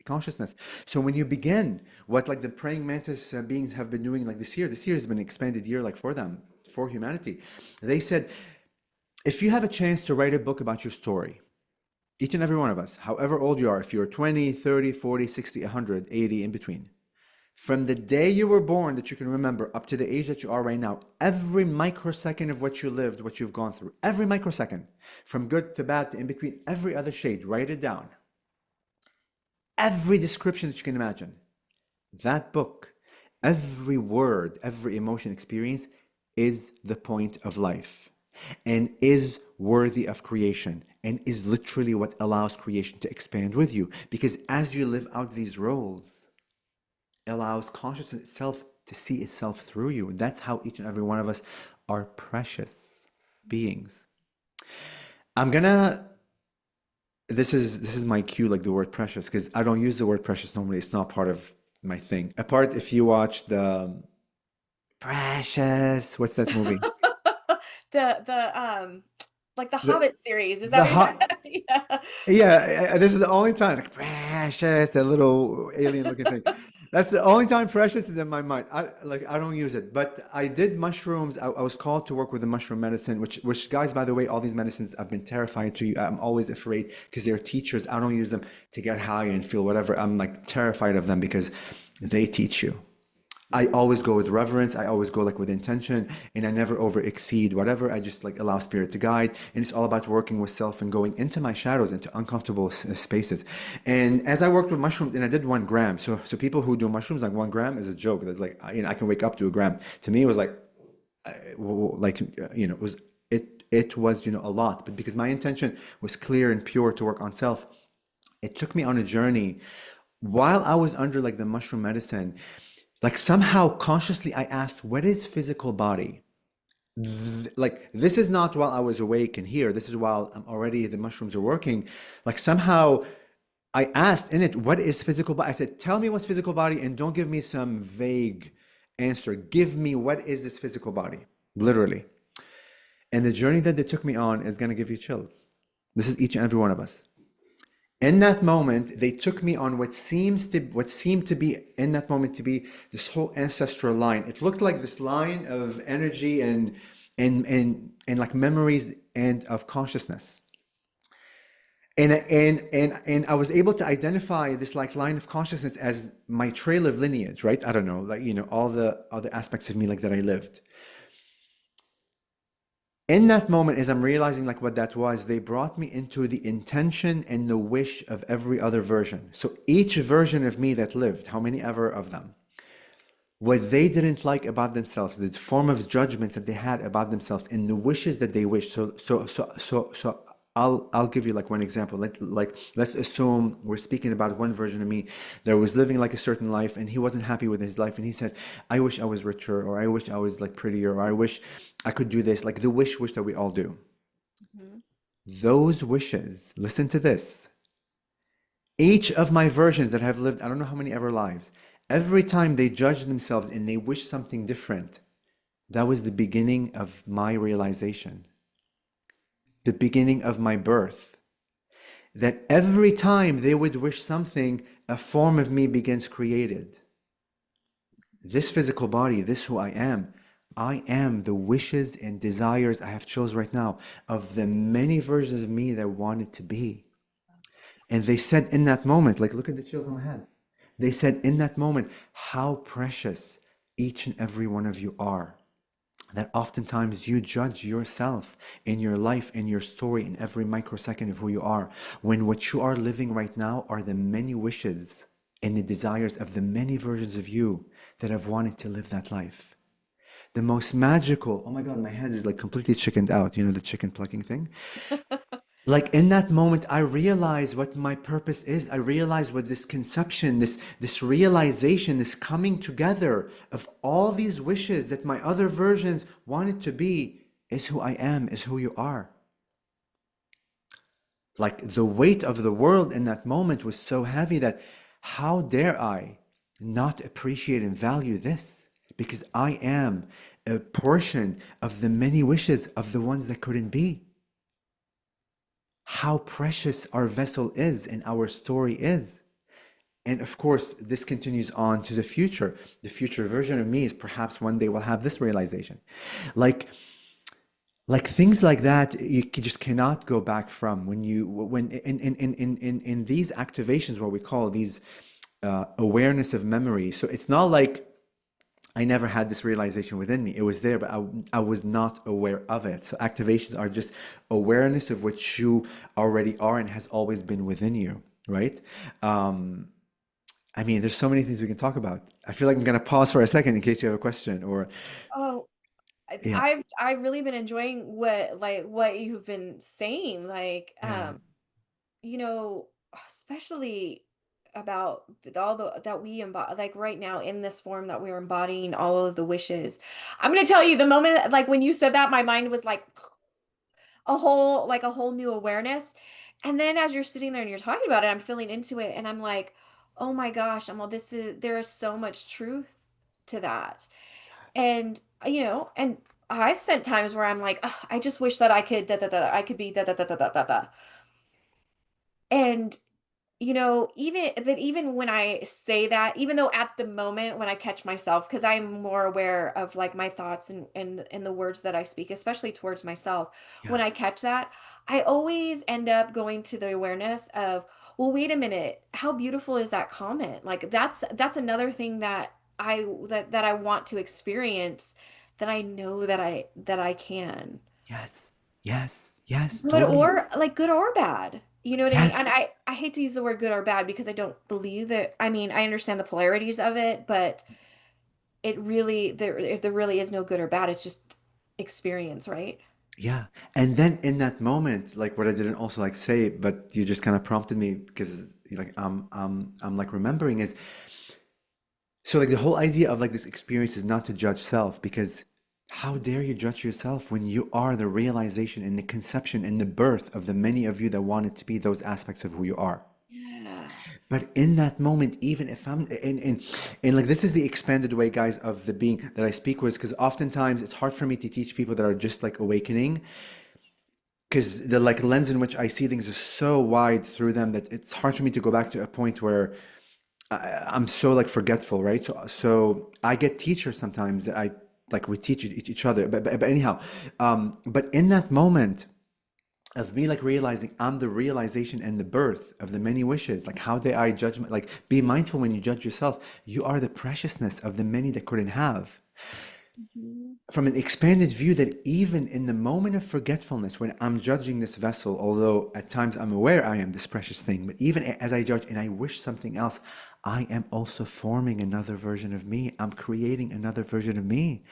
consciousness. So when you begin, what like the praying mantis beings have been doing, like this year has been an expanded year, like for them, for humanity. They said, if you have a chance to write a book about your story, each and every one of us, however old you are, if you're 20, 30, 40, 60, 100, 80, in between, from the day you were born that you can remember up to the age that you are right now, every microsecond of what you lived, what you've gone through, every microsecond, from good to bad to in between, every other shade, write it down. Every description that you can imagine. That book, every word, every emotion experience is the point of life and is worthy of creation and is literally what allows creation to expand with you. Because as you live out these roles, it allows consciousness itself to see itself through you. And that's how each and every one of us are precious beings. I'm gonna this is my cue, like the word precious, because I don't use the word precious normally. It's not part of my thing. Apart if you watch the Precious, what's that movie? The like the The Hobbit series. Is that the what you're hot talking? Yeah. Yeah, this is the only time like Precious, that little alien looking thing. That's the only time Precious is in my mind. I don't use it, but I did mushrooms. I was called to work with the mushroom medicine, which guys, by the way, all these medicines I've been terrified to. I'm always afraid because they're teachers. I don't use them to get high and feel whatever. I'm like terrified of them because they teach you. I always go with reverence. I always go like with intention, and I never over exceed whatever. I just like allow spirit to guide, and it's all about working with self and going into my shadows, into uncomfortable spaces. And as I worked with mushrooms, and I did 1 gram. So people who do mushrooms, like 1 gram is a joke. That's like I can wake up to a gram. To me, it was like it was it was a lot, but because my intention was clear and pure to work on self, it took me on a journey while I was under like the mushroom medicine. Like somehow consciously I asked, what is physical body? Like this is not while I was awake and here. This is while I'm already the mushrooms are working. Like somehow I asked in it, what is physical body? I said, tell me what's physical body and don't give me some vague answer. Give me what is this physical body? Literally. And the journey that they took me on is gonna give you chills. This is each and every one of us. In that moment, they took me on what seemed to be in that moment to be this whole ancestral line. It looked like this line of energy and like memories and of consciousness. And I was able to identify this like line of consciousness as my trail of lineage, right? I don't know, like all the other aspects of me like that I lived. In that moment, as I'm realizing like what that was, they brought me into the intention and the wish of every other version. So each version of me that lived, how many ever of them, what they didn't like about themselves, the form of judgments that they had about themselves, and the wishes that they wish. So I'll give you like one example. Let's assume we're speaking about one version of me that was living like a certain life, and he wasn't happy with his life, and he said, "I wish I was richer, or I wish I was like prettier, or I wish I could do this." Like the wish that we all do. Mhm. Those wishes. Listen to this. Each of my versions that have lived, I don't know how many ever lives, every time they judge themselves and they wish something different, that was the beginning of my realization, the beginning of my birth. That every time they would wish something, a form of me begins created. This physical body, this who I am the wishes and desires I have chose right now of the many versions of me that wanted to be. And they said in that moment, like, look at the chills on my head. They said in that moment, how precious each and every one of you are. That oftentimes you judge yourself in your life, in your story, in every microsecond of who you are, when what you are living right now are the many wishes and the desires of the many versions of you that have wanted to live that life. The most magical, oh my God, my head is like completely chickened out, you know, the chicken plucking thing. Like in that moment, I realize what my purpose is. I realize what this conception, this realization, this coming together of all these wishes that my other versions wanted to be is who I am, is who you are. Like the weight of the world in that moment was so heavy that how dare I not appreciate and value this? Because I am a portion of the many wishes of the ones that couldn't be. How precious our vessel is and our story is. And of course, this continues on to the future. The future version of me is perhaps one day will have this realization. Like, like things like that, just cannot go back from when in these activations, what we call these awareness of memory. So it's not like I never had this realization within me. It was there, but I was not aware of it. So activations are just awareness of what you already are and has always been within you, right? Um, I mean, there's so many things we can talk about. I feel like I'm gonna pause for a second in case you have a question or Oh, yeah, I've really been enjoying what you've been saying, yeah, you know, especially about all the that we embody, like right now in this form that we're embodying all of the wishes. I'm gonna tell you the moment, like when you said that, my mind was like a whole new awareness. And then as you're sitting there and you're talking about it, I'm feeling into it, and I'm like, oh my gosh, I'm all this is there is so much truth to that. And and I've spent times where I'm like, "Ugh, I just wish that I could I could be da." And even when I say that, even though at the moment when I catch myself, because I'm more aware of like my thoughts and the words that I speak, especially towards myself, when yeah, I catch that, I always end up going to the awareness of, well, wait a minute, how beautiful is that comment? Like that's another thing that that I want to experience, that I know that I can. yes, yes, yes, Good totally, or like good or bad. You know what I mean? And yes. I hate to use the word good or bad because I don't believe that. I mean, I understand the polarities of it, but it really there really is no good or bad. It's just experience, right? Yeah. And then in that moment, like what I didn't also like say, but you just kind of prompted me because like I'm like remembering is so like the whole idea of like this experience is not to judge self because how dare you judge yourself when you are the realization and the conception and the birth of the many of you that wanted to be those aspects of who you are. Yeah. But in that moment, even if I'm in like this is the expanded way, guys, of the being that I speak with, because oftentimes it's hard for me to teach people that are just like awakening because the like lens in which I see things is so wide through them that it's hard for me to go back to a point where I'm so like forgetful, right? So I get teachers sometimes that I like we teach each other, but anyhow, but in that moment of me like realizing I'm the realization and the birth of the many wishes, like how they I judge, like be mindful when you judge yourself, you are the preciousness of the many that couldn't have. Mhm. from an expanded view that even in the moment of forgetfulness, when I'm judging this vessel, although at times I'm aware I am this precious thing, but even as I judge and I wish something else, I am also forming another version of me. I'm creating another version of me.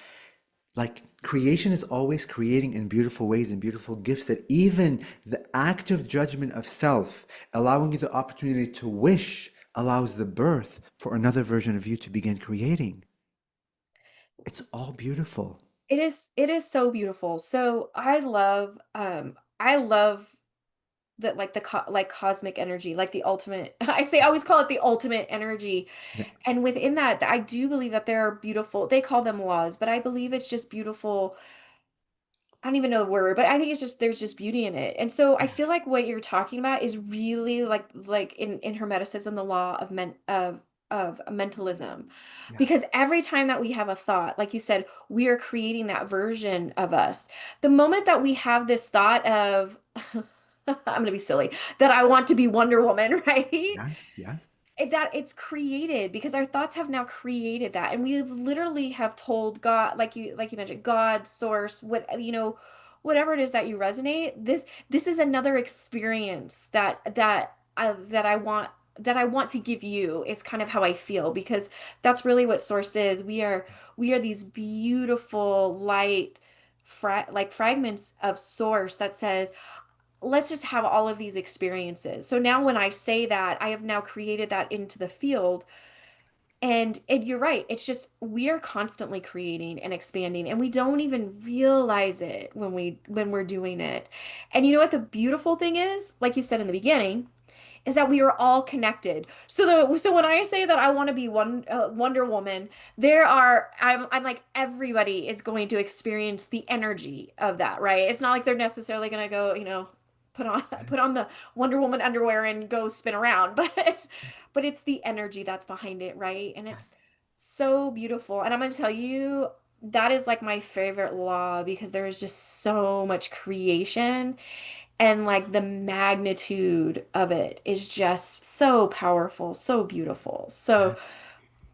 Like creation is always creating in beautiful ways and beautiful gifts, that even the active judgment of self, allowing you the opportunity to wish, allows the birth for another version of you to begin creating. It's all beautiful. It is so beautiful. So I love that, like like cosmic energy, like the ultimate. I always call it the ultimate energy. Yeah. And within that, I do believe that there are beautiful, they call them laws, but I believe it's just beautiful. I don't even know the word, but I think it's just there's just beauty in it. And so I Yeah. feel like what you're talking about is really like in Hermeticism, the law of mentalism. Yeah. Because every time that we have a thought, like you said, we are creating that version of us. The moment that we have this thought of I'm gonna be silly, that I want to be Wonder Woman, right? Yes. Yes. That it's created because our thoughts have now created that, and we literally have told God, like you mentioned, God, source, whatever it is that you resonate, this is another experience that I want to give you, is kind of how I feel, because that's really what source is. We are these beautiful light like fragments of source that says, let's just have all of these experiences. So now when I say that, I have now created that into the field. And you're right. It's just we are constantly creating and expanding, and we don't even realize it when we're doing it. And you know what the beautiful thing is? Like you said in the beginning, is that we are all connected. So when I say that I want to be Wonder Woman, I'm like, everybody is going to experience the energy of that, right? It's not like they're necessarily going to go, put on Yes. put on the Wonder Woman underwear and go spin around, but Yes. but it's the energy that's behind it, right? And it's Yes. so beautiful. And I'm going to tell you, that is like my favorite law, because there is just so much creation, and like the magnitude of it is just so powerful, so beautiful. So Yes.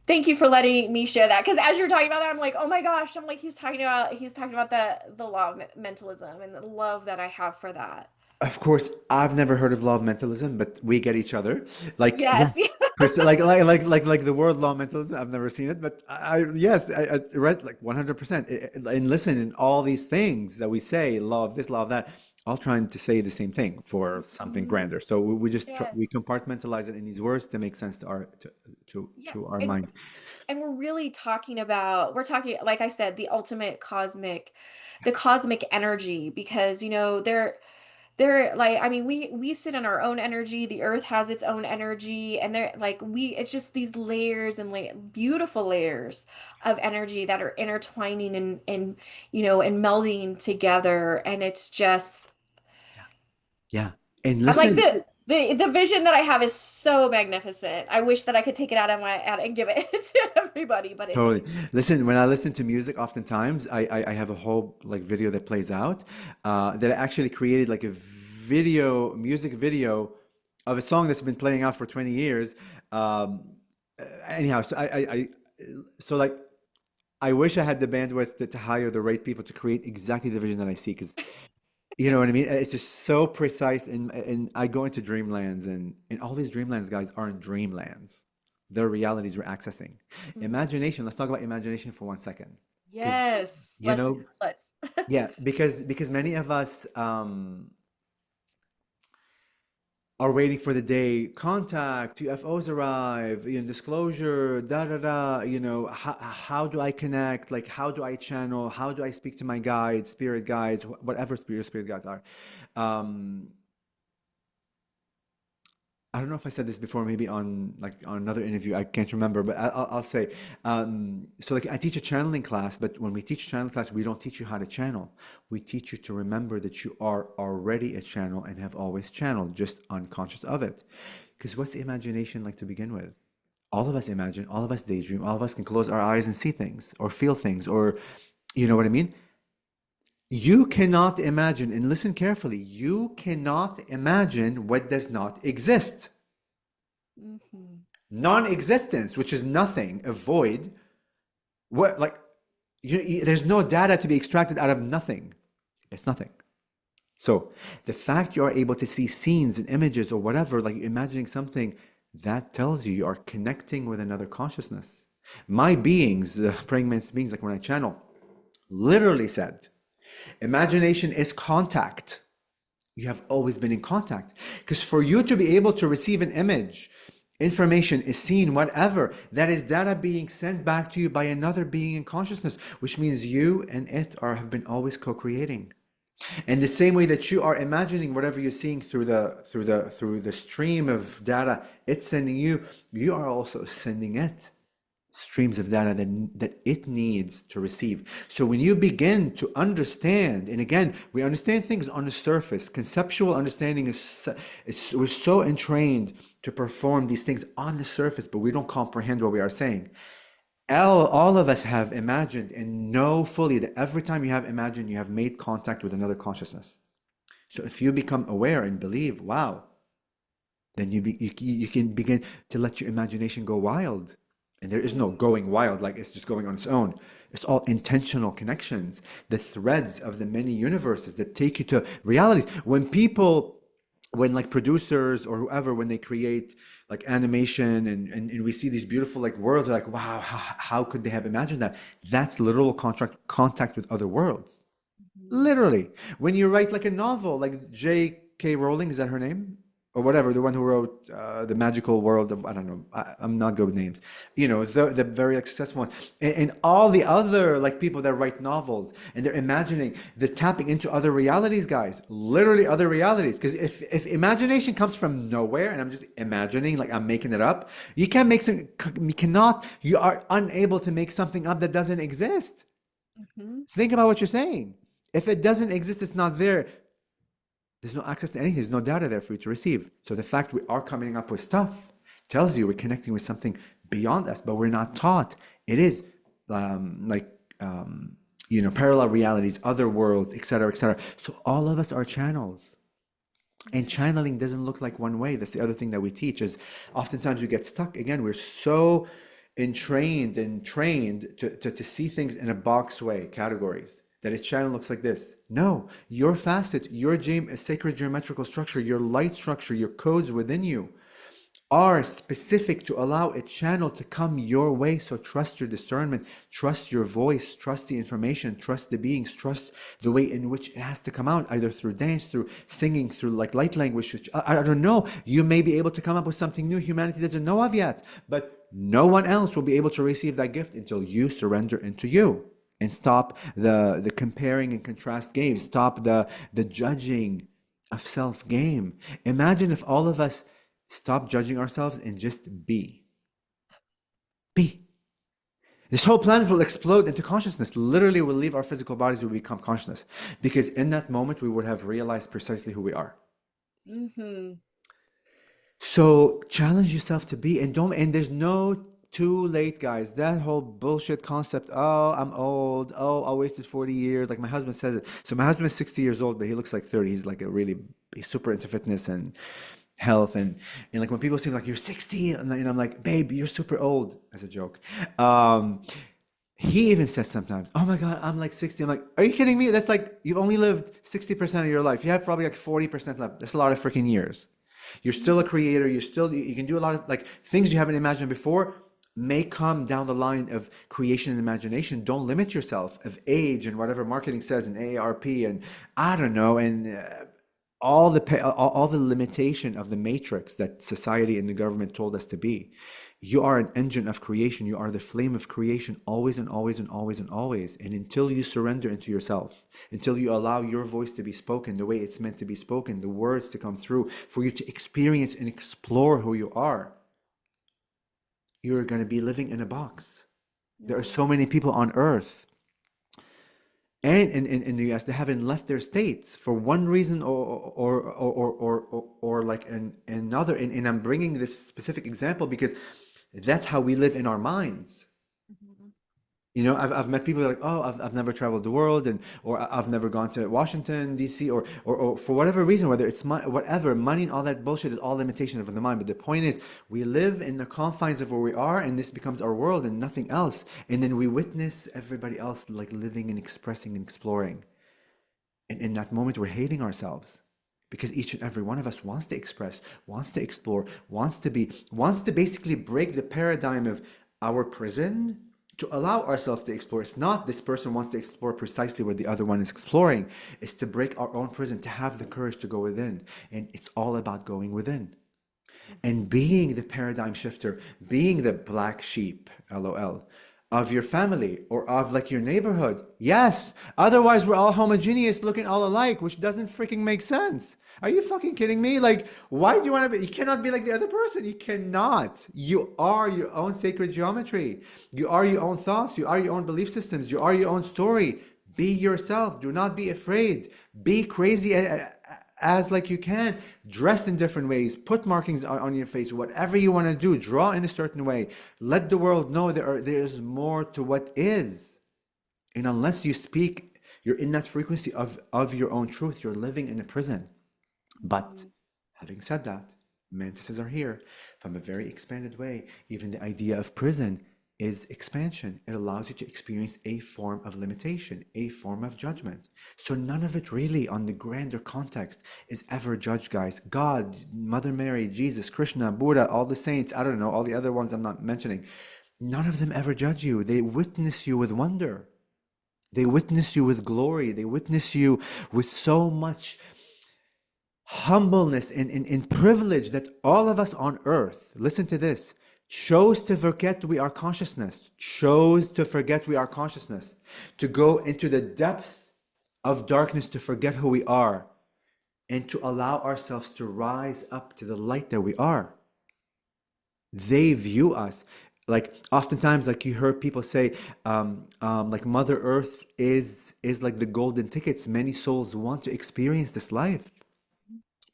thank you for letting me share that. Because as you're talking about that, I'm like, oh my gosh, I'm like, he's talking about the law of mentalism and the love that I have for that. Of course, I've never heard of law of mentalism, but we get each other. Like, Yes, yes, yeah. like the word law of mentalism. I've never seen it, but yes, I read like 100%. And listen, in all these things that we say, law of this, law of that, all trying to say the same thing for something Mhm. grander. So we just we Yes. compartmentalize it in these words to make sense to our Yeah. to our And mind. and we're talking, like I said, the ultimate the cosmic energy, because they're like, I mean, we sit in our own energy, the earth has its own energy, and they're like, it's just these layers and beautiful layers of energy that are intertwining and melding together. And it's just, Yeah, yeah. And I'm like, listen. the vision that I have is so magnificent. I wish that I could take it out and give it to everybody, but it Totally. Listen, when I listen to music, oftentimes I have a whole like video that plays out that I actually created like a music video of a song that's been playing out for 20 years. Um, anyhow, so like I wish I had the bandwidth to hire the right people to create exactly the vision that I see, because you know what I mean? It's just so precise, and I go into dreamlands, and all these dreamlands, guys, aren't dreamlands. They're realities we're accessing. Mhm. Imagination, let's talk about imagination for 1 second. Because, Yes, you let's know, let's. yeah, because many of us are waiting for the day contact, UFOs arrive, disclosure, da da da, how do I connect? Like, how do I channel? How do I speak to my guides, spirit guides, whatever spirit guides are? Um, I don't know if I said this before, maybe on like on another interview. I can't remember, but I'll say. So like I teach a channeling class, but when we teach channeling class, we don't teach you how to channel. We teach you to remember that you are already a channel and have always channeled, just unconscious of it. Because what's imagination like to begin with? All of us imagine, all of us daydream, all of us can close our eyes and see things or feel things, or you know what I mean? You cannot imagine, and listen carefully, you cannot imagine what does not exist. Mhm. Non-existence, which is nothing, a void. What like, There's no data to be extracted out of nothing. It's nothing. So the fact you are able to see scenes and images or whatever, like imagining something, that tells you you are connecting with another consciousness. My beings, the praying man's beings, like when I channel, literally said, imagination is contact. You have always been in contact. Because for you to be able to receive an image, information is seen, whatever, that is data being sent back to you by another being in consciousness, which means you and it have been always co-creating. And the same way that you are imagining whatever you're seeing through the stream of data it's sending you, you are also sending it streams of data that it needs to receive. So when you begin to understand, and again, we understand things on the surface, conceptual understanding we're so entrained to perform these things on the surface, but we don't comprehend what we are saying. All of us have imagined and know fully that every time you have imagined, you have made contact with another consciousness. So if you become aware and believe, wow, then you can begin to let your imagination go wild. And there is no going wild, like it's just going on its own. It's all intentional connections, the threads of the many universes that take you to realities. When like producers or whoever, when they create like animation and we see these beautiful like worlds, like, wow, how could they have imagined that? That's literal contact with other worlds. Mhm. Literally. When you write like a novel, like J.K. Rowling, is that her name? Or whatever, the one who wrote The Magical World of, I don't know, I'm not good with names. The very like, successful one. And all the other like people that write novels and they're imagining, they're tapping into other realities, guys. Literally other realities. Because if imagination comes from nowhere and I'm just imagining, like I'm making it up, you are unable to make something up that doesn't exist. Mhm. Think about what you're saying. If it doesn't exist, it's not there. There's no access to anything. There's no data there for you to receive. So the fact we are coming up with stuff tells you we're connecting with something beyond us, but we're not taught. It is like parallel realities, other worlds, etc., etc. So all of us are channels. And Yes. channeling doesn't look like one way. That's the other thing that we teach is oftentimes we get stuck. Again, we're so entrained and trained to see things in a box way, categories, that a channel looks like this. No, your facet, your sacred geometrical structure, your light structure, your codes within you are specific to allow a channel to come your way. So trust your discernment, trust your voice, trust the information, trust the beings, trust the way in which it has to come out, either through dance, through singing, through like light language. I don't know. You may be able to come up with something new humanity doesn't know of yet, but no one else will be able to receive that gift until you surrender into you. And stop the comparing and contrast games. Stop the judging of self game. Imagine if all of us stop judging ourselves and just be. Be. This whole planet will explode into consciousness. Literally, we'll leave our physical bodies, will become consciousness. Because in that moment, we would have realized precisely who we are. Mhm. So challenge yourself to be, and don't, and there's no too late, guys. That whole bullshit concept, oh, I'm old, oh, I wasted 40 years. Like my husband says it. So my husband is 60 years old, but he looks like 30. He's super into fitness and health and like when people seem like you're 60 and I'm like, babe, you're super old, as a joke. um he even says sometimes, oh my god, I'm like 60. I'm like, are you kidding me? That's like you've only lived 60% of your life. You have probably like 40% left. That's a lot of freaking years. You're still a creator. You can do a lot of like things you haven't imagined before may come down the line of creation and imagination. Don't limit yourself of age and whatever marketing says and AARP and I don't know and all the limitation of the matrix that society and the government told us to be. You are an engine of creation. You are the flame of creation always and always and always and always. And until you surrender into yourself, until you allow your voice to be spoken the way it's meant to be spoken, the words to come through for you to experience and explore who you are, you're going to be living in a box. There are Mhm. so many people on earth and in the US that haven't left their states for one reason or like another. And I'm bringing this specific example because that's how we live in our minds. Mhm. You know, I've met people that are like, oh, I've never traveled the world, and or I've never gone to Washington, D.C., or for whatever reason, whether it's whatever, money and all that bullshit is all limitation of the mind. But the point is, we live in the confines of where we are, and this becomes our world and nothing else. And then we witness everybody else like living and expressing and exploring. And in that moment, we're hating ourselves because each and every one of us wants to express, wants to explore, wants to be, wants to basically break the paradigm of our prison to allow ourselves to explore. It's not this person wants to explore precisely what the other one is exploring. It's to break our own prison, to have the courage to go within. And it's all about going within and being the paradigm shifter, being the black sheep, LOL, of your family or of like your neighborhood. Yes. Otherwise, we're all homogeneous, looking all alike, which doesn't freaking make sense. Are you fucking kidding me? Like, why do you want to be? You cannot be like the other person. You cannot. You are your own sacred geometry. You are your own thoughts. You are your own belief systems. You are your own story. Be yourself. Do not be afraid. Be crazy as like you can. Dress in different ways. Put markings on your face. Whatever you want to do, draw in a certain way. Let the world know there is more to what is. And unless you speak, you're in that frequency of your own truth. You're living in a prison. But having said that, mantises are here from a very expanded way. Even the idea of prison is expansion. It allows you to experience a form of limitation, a form of judgment. So none of it really on the grander context is ever judged, guys. God, Mother Mary, Jesus, Krishna, Buddha, all the saints, I don't know, all the other ones I'm not mentioning. None of them ever judge you. They witness you with wonder. They witness you with glory. They witness you with so much humbleness and privilege that all of us on earth, listen to this, chose to forget we are consciousness, chose to forget we are consciousness, to go into the depths of darkness, to forget who we are, and to allow ourselves to rise up to the light that we are. They view us like oftentimes, like you heard people say, like Mother Earth is like the golden tickets. Many souls want to experience this life.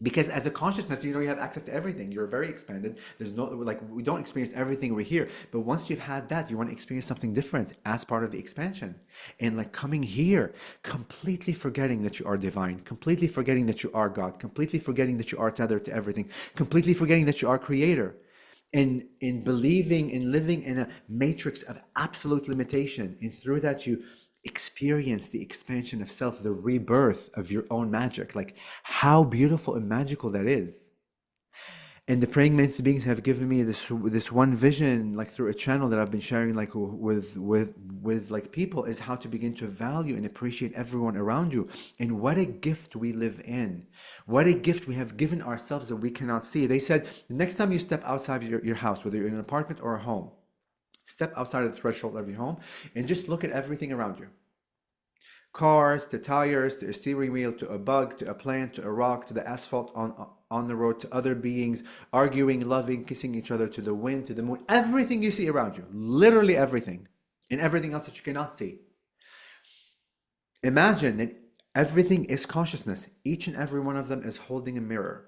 Because as a consciousness, you know, you have access to everything. You're very expanded. There's no, like, we don't experience everything over here. But once you've had that, you want to experience something different as part of the expansion. And like coming here, completely forgetting that you are divine, completely forgetting that you are God, completely forgetting that you are tethered to everything, completely forgetting that you are creator. And in believing and living in a matrix of absolute limitation. And through that, you experience the expansion of self, the rebirth of your own magic. Like how beautiful and magical that is. And the praying mantis beings have given me this one vision, like through a channel that I've been sharing, like with like people, is how to begin to value and appreciate everyone around you. And what a gift we live in. What a gift we have given ourselves that we cannot see. They said the next time you step outside your house, whether you're in an apartment or a home, step outside of the threshold of your home and just look at everything around you. Cars, to tires, to a steering wheel, to a bug, to a plant, to a rock, to the asphalt on the road, to other beings, arguing, loving, kissing each other, to the wind, to the moon, everything you see around you, literally everything, and everything else that you cannot see. Imagine that everything is consciousness. Each and every one of them is holding a mirror.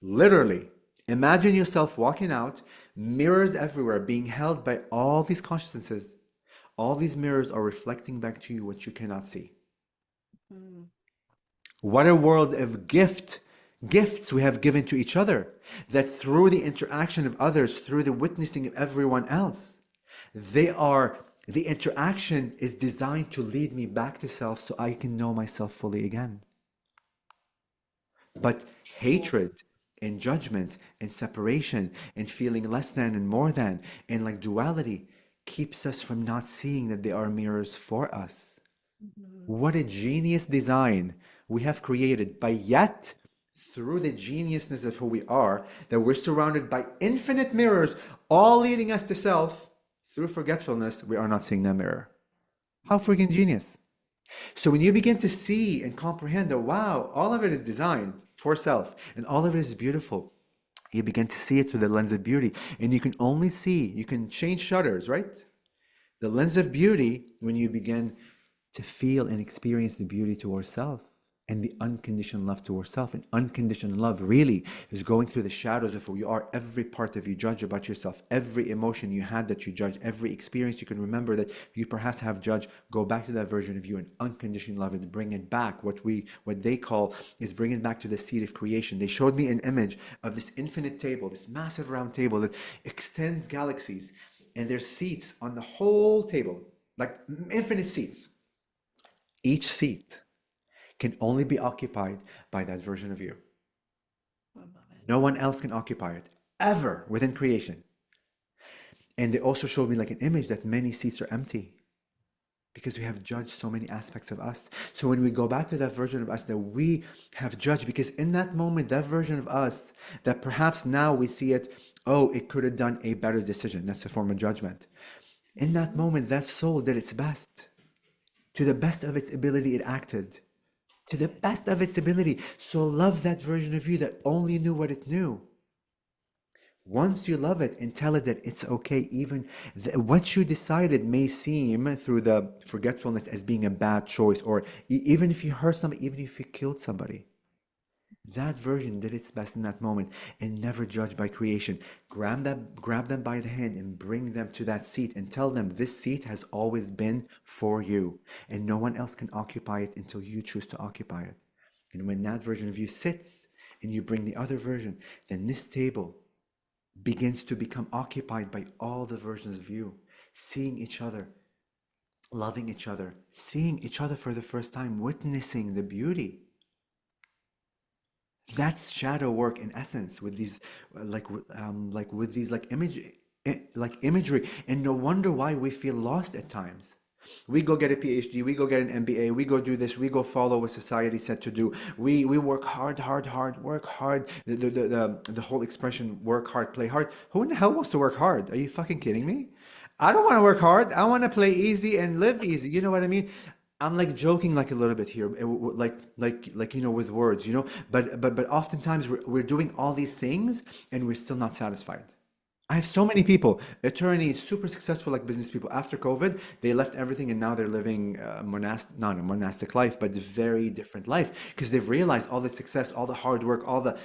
Literally. Imagine yourself walking out, mirrors everywhere, being held by all these consciousnesses. All these mirrors are reflecting back to you what you cannot see. Mm. What a world of gifts we have given to each other, that through the interaction of others, through the witnessing of everyone else, the interaction is designed to lead me back to self so I can know myself fully again. But hatred and judgment and separation and feeling less than and more than and like duality keeps us from not seeing that they are mirrors for us. Mm-hmm. What a genius design we have created, but yet through the geniusness of who we are, that we're surrounded by infinite mirrors, all leading us to self. Through forgetfulness, we are not seeing that mirror. How freaking genius. So when you begin to see and comprehend that, wow, all of it is designed for self and all of it is beautiful, you begin to see it through the lens of beauty. And you can only see, you can change shutters, right? The lens of beauty when you begin to feel and experience the beauty towards self. and the unconditional love towards self. And unconditional love really is going through the shadows of who you are, every part of you judge about yourself, every emotion you had that you judge, every experience you can remember that you perhaps have judged. Go back to that version of you and unconditional love and bring it back. What they call is bring it back to the seed of creation. They showed me an image of this infinite table, this massive round table that extends galaxies, and there's seats on the whole table, like infinite seats. Each seat can only be occupied by that version of you. I love it. No one else can occupy it ever within creation. And they also showed me like an image that many seats are empty because we have judged so many aspects of us. So when we go back to that version of us that we have judged, because in that moment, that version of us that perhaps now we see it, oh, it could have done a better decision. That's a form of judgment. In that moment, that soul did its best. To the best of its ability, it acted. To the best of its ability. So love that version of you that only knew what it knew. Once you love it and tell it that it's okay, even what you decided may seem through the forgetfulness as being a bad choice, or even if you hurt somebody, even if you killed somebody. That version did its best in that moment and never judged by creation. Grab them by the hand and bring them to that seat and tell them this seat has always been for you and no one else can occupy it until you choose to occupy it. And when that version of you sits and you bring the other version, then this table begins to become occupied by all the versions of you, seeing each other, loving each other, seeing each other for the first time, witnessing the beauty. That's shadow work in essence with these with these imagery, and no wonder why we feel lost at times. We go get a PhD, we go get an MBA, we go do this, we go follow what society said to do. We work hard, work hard. The whole expression work hard, play hard. Who in the hell wants to work hard? Are you fucking kidding me? I don't want to work hard. I want to play easy and live easy. You know what I mean? I'm like joking like a little bit here, with words, But oftentimes we're doing all these things and we're still not satisfied. I have so many people, attorneys, super successful like business people. After COVID, they left everything and now they're living not a monastic life, but a very different life because they've realized all the success, all the hard work, all the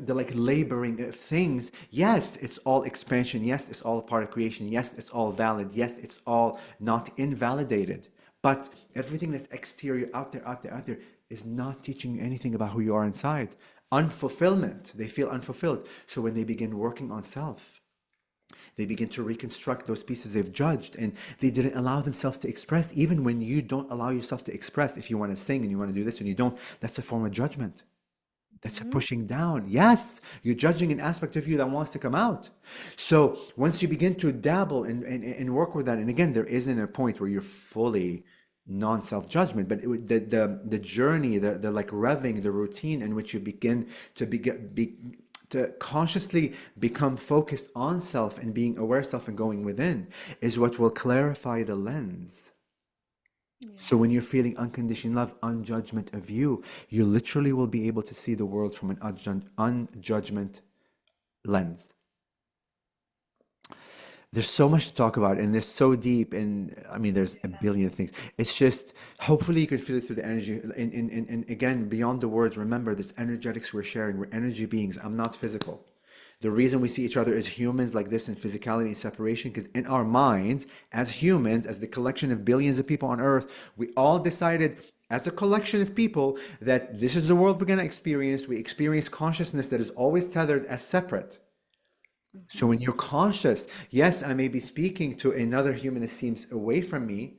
like laboring things. Yes, it's all expansion. Yes, it's all a part of creation. Yes, it's all valid. Yes, it's all not invalidated. But everything that's exterior, out there, is not teaching you anything about who you are inside. Unfulfillment. They feel unfulfilled. So when they begin working on self, they begin to reconstruct those pieces they've judged and they didn't allow themselves to express. Even when you don't allow yourself to express, if you want to sing and you want to do this and you don't, that's a form of judgment. That's a Mhm. pushing down. Yes, you're judging an aspect of you that wants to come out. So once you begin to dabble and work with that, and again, there isn't a point where you're fully non-self judgment, but the journey, the like revving, the routine in which you begin to consciously become focused on self and being aware of self and going within is what will clarify the lens. So when Yeah. you're feeling unconditioned love, unjudgment of you, you literally will be able to see the world from an unjudgment lens. There's so much to talk about, and there's so deep, and I mean, there's a billion things. It's just, hopefully, you can feel it through the energy. And again, beyond the words, remember this energetics we're sharing. We're energy beings. I'm not physical. The reason we see each other as humans like this in physicality and separation, because in our minds, as humans, as the collection of billions of people on Earth, we all decided as a collection of people that this is the world we're going to experience. We experience consciousness that is always tethered as separate. So when Mhm. you're conscious, yes, I may be speaking to another human that seems away from me.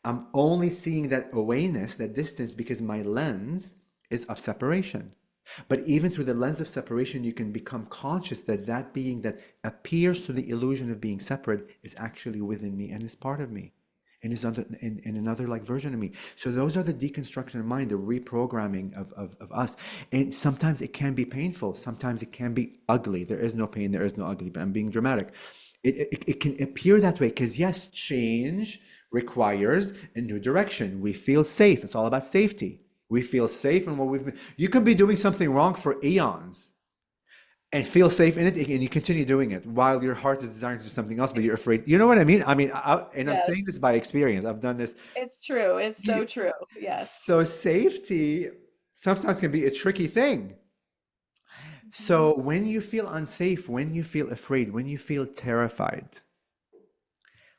I'm only seeing that awareness, that distance, because my lens is of separation. But even through the lens of separation, you can become conscious that that being that appears to the illusion of being separate is actually within me and is part of me and is in another like version of me. So those are the deconstruction of mind, the reprogramming of us. And sometimes it can be painful. Sometimes it can be ugly. There is no pain, there is no ugly, but I'm being dramatic. It can appear that way because yes, change requires a new direction. We feel safe. It's all about safety. We feel safe in what we've been. You could be doing something wrong for eons. and feel safe in it, and you continue doing it while your heart is desiring to do something else, but you're afraid. You know what I mean? And I'm saying this Yes, by experience. I've done this. it's true. It's so You- true. Yes. So safety sometimes can be a tricky thing. Mhm. So when you feel unsafe, when you feel afraid, when you feel terrified,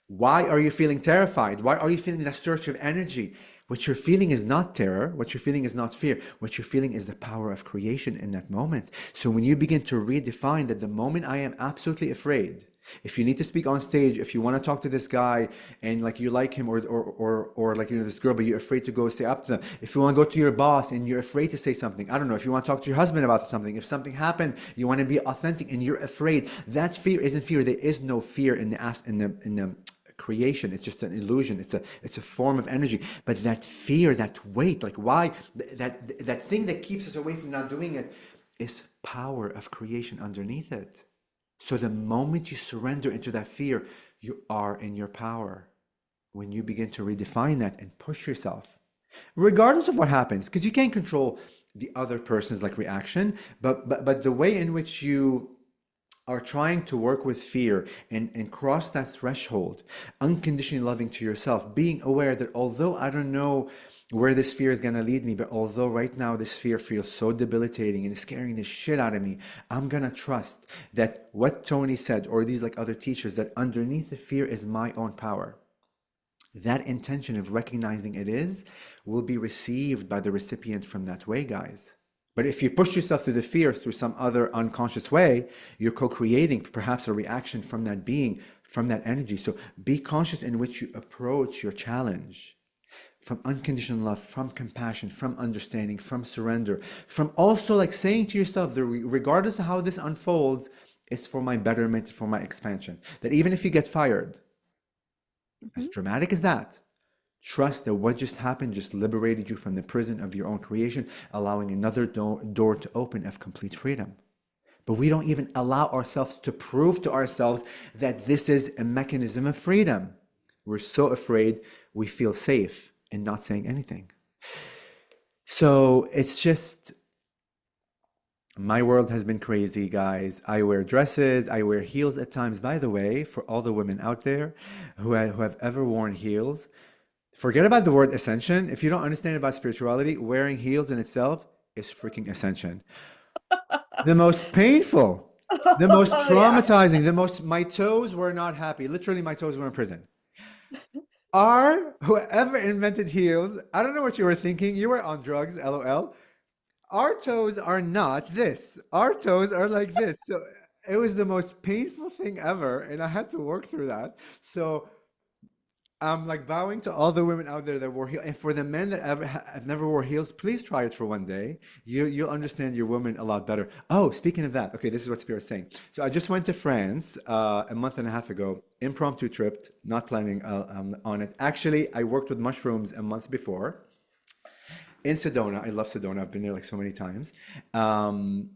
why are you feeling terrified? Why are you feeling that surge of energy? What you're feeling is not terror. What you're feeling is not fear. What you're feeling is the power of creation in that moment. So when you begin to redefine that the moment I am absolutely afraid, if you need to speak on stage, if you want to talk to this guy and like you like him or like you know this girl, but you're afraid to go say up to them. If you want to go to your boss and you're afraid to say something, I don't know. If you want to talk to your husband about something, if something happened, you want to be authentic and you're afraid. That fear isn't fear. There is no fear in the creation. It's just an illusion. It's a form of energy. But that fear, that weight, like why that thing that keeps us away from not doing it is power of creation underneath it. So the moment you surrender into that fear, you are in your power. When you begin to redefine that and push yourself, regardless of what happens, because you can't control the other person's like reaction, but the way in which you are trying to work with fear and cross that threshold, unconditionally loving to yourself, being aware that although I don't know where this fear is going to lead me, but although right now this fear feels so debilitating and scaring the shit out of me, I'm going to trust that what Tony said, or these like other teachers, that underneath the fear is my own power. That intention of recognizing it is will be received by the recipient from that way, guys. But if you push yourself through the fear through some other unconscious way, you're co-creating perhaps a reaction from that being, from that energy. So be conscious in which you approach your challenge from unconditional love, from compassion, from understanding, from surrender, from also like saying to yourself that regardless of how this unfolds, it's for my betterment, for my expansion. That even if you get fired, as Mhm. dramatic as that, trust that what just happened just liberated you from the prison of your own creation, allowing another door to open of complete freedom. But we don't even allow ourselves to prove to ourselves that this is a mechanism of freedom. We're so afraid we feel safe in not saying anything. So it's just my world has been crazy, guys. I wear dresses, I wear heels at times. By the way, for all the women out there who have ever worn heels, forget about the word ascension. If you don't understand about spirituality, wearing heels in itself is freaking ascension. The most painful, the most Oh yeah. traumatizing, my toes were not happy. Literally, my toes were in prison. Whoever invented heels, I don't know what you were thinking. You were on drugs, lol. Our toes are not this. Our toes are like this. So it was the most painful thing ever. And I had to work through that. So I'm like bowing to all the women out there that wore heels, and for the men that have never wore heels, please try it for one day. You'll understand your woman a lot better. Oh, speaking of that, okay, this is what Spirit's saying. So I just went to France a month and a half ago, impromptu trip, not planning on it. Actually, I worked with mushrooms a month before in Sedona. I love Sedona. I've been there like so many times. Um,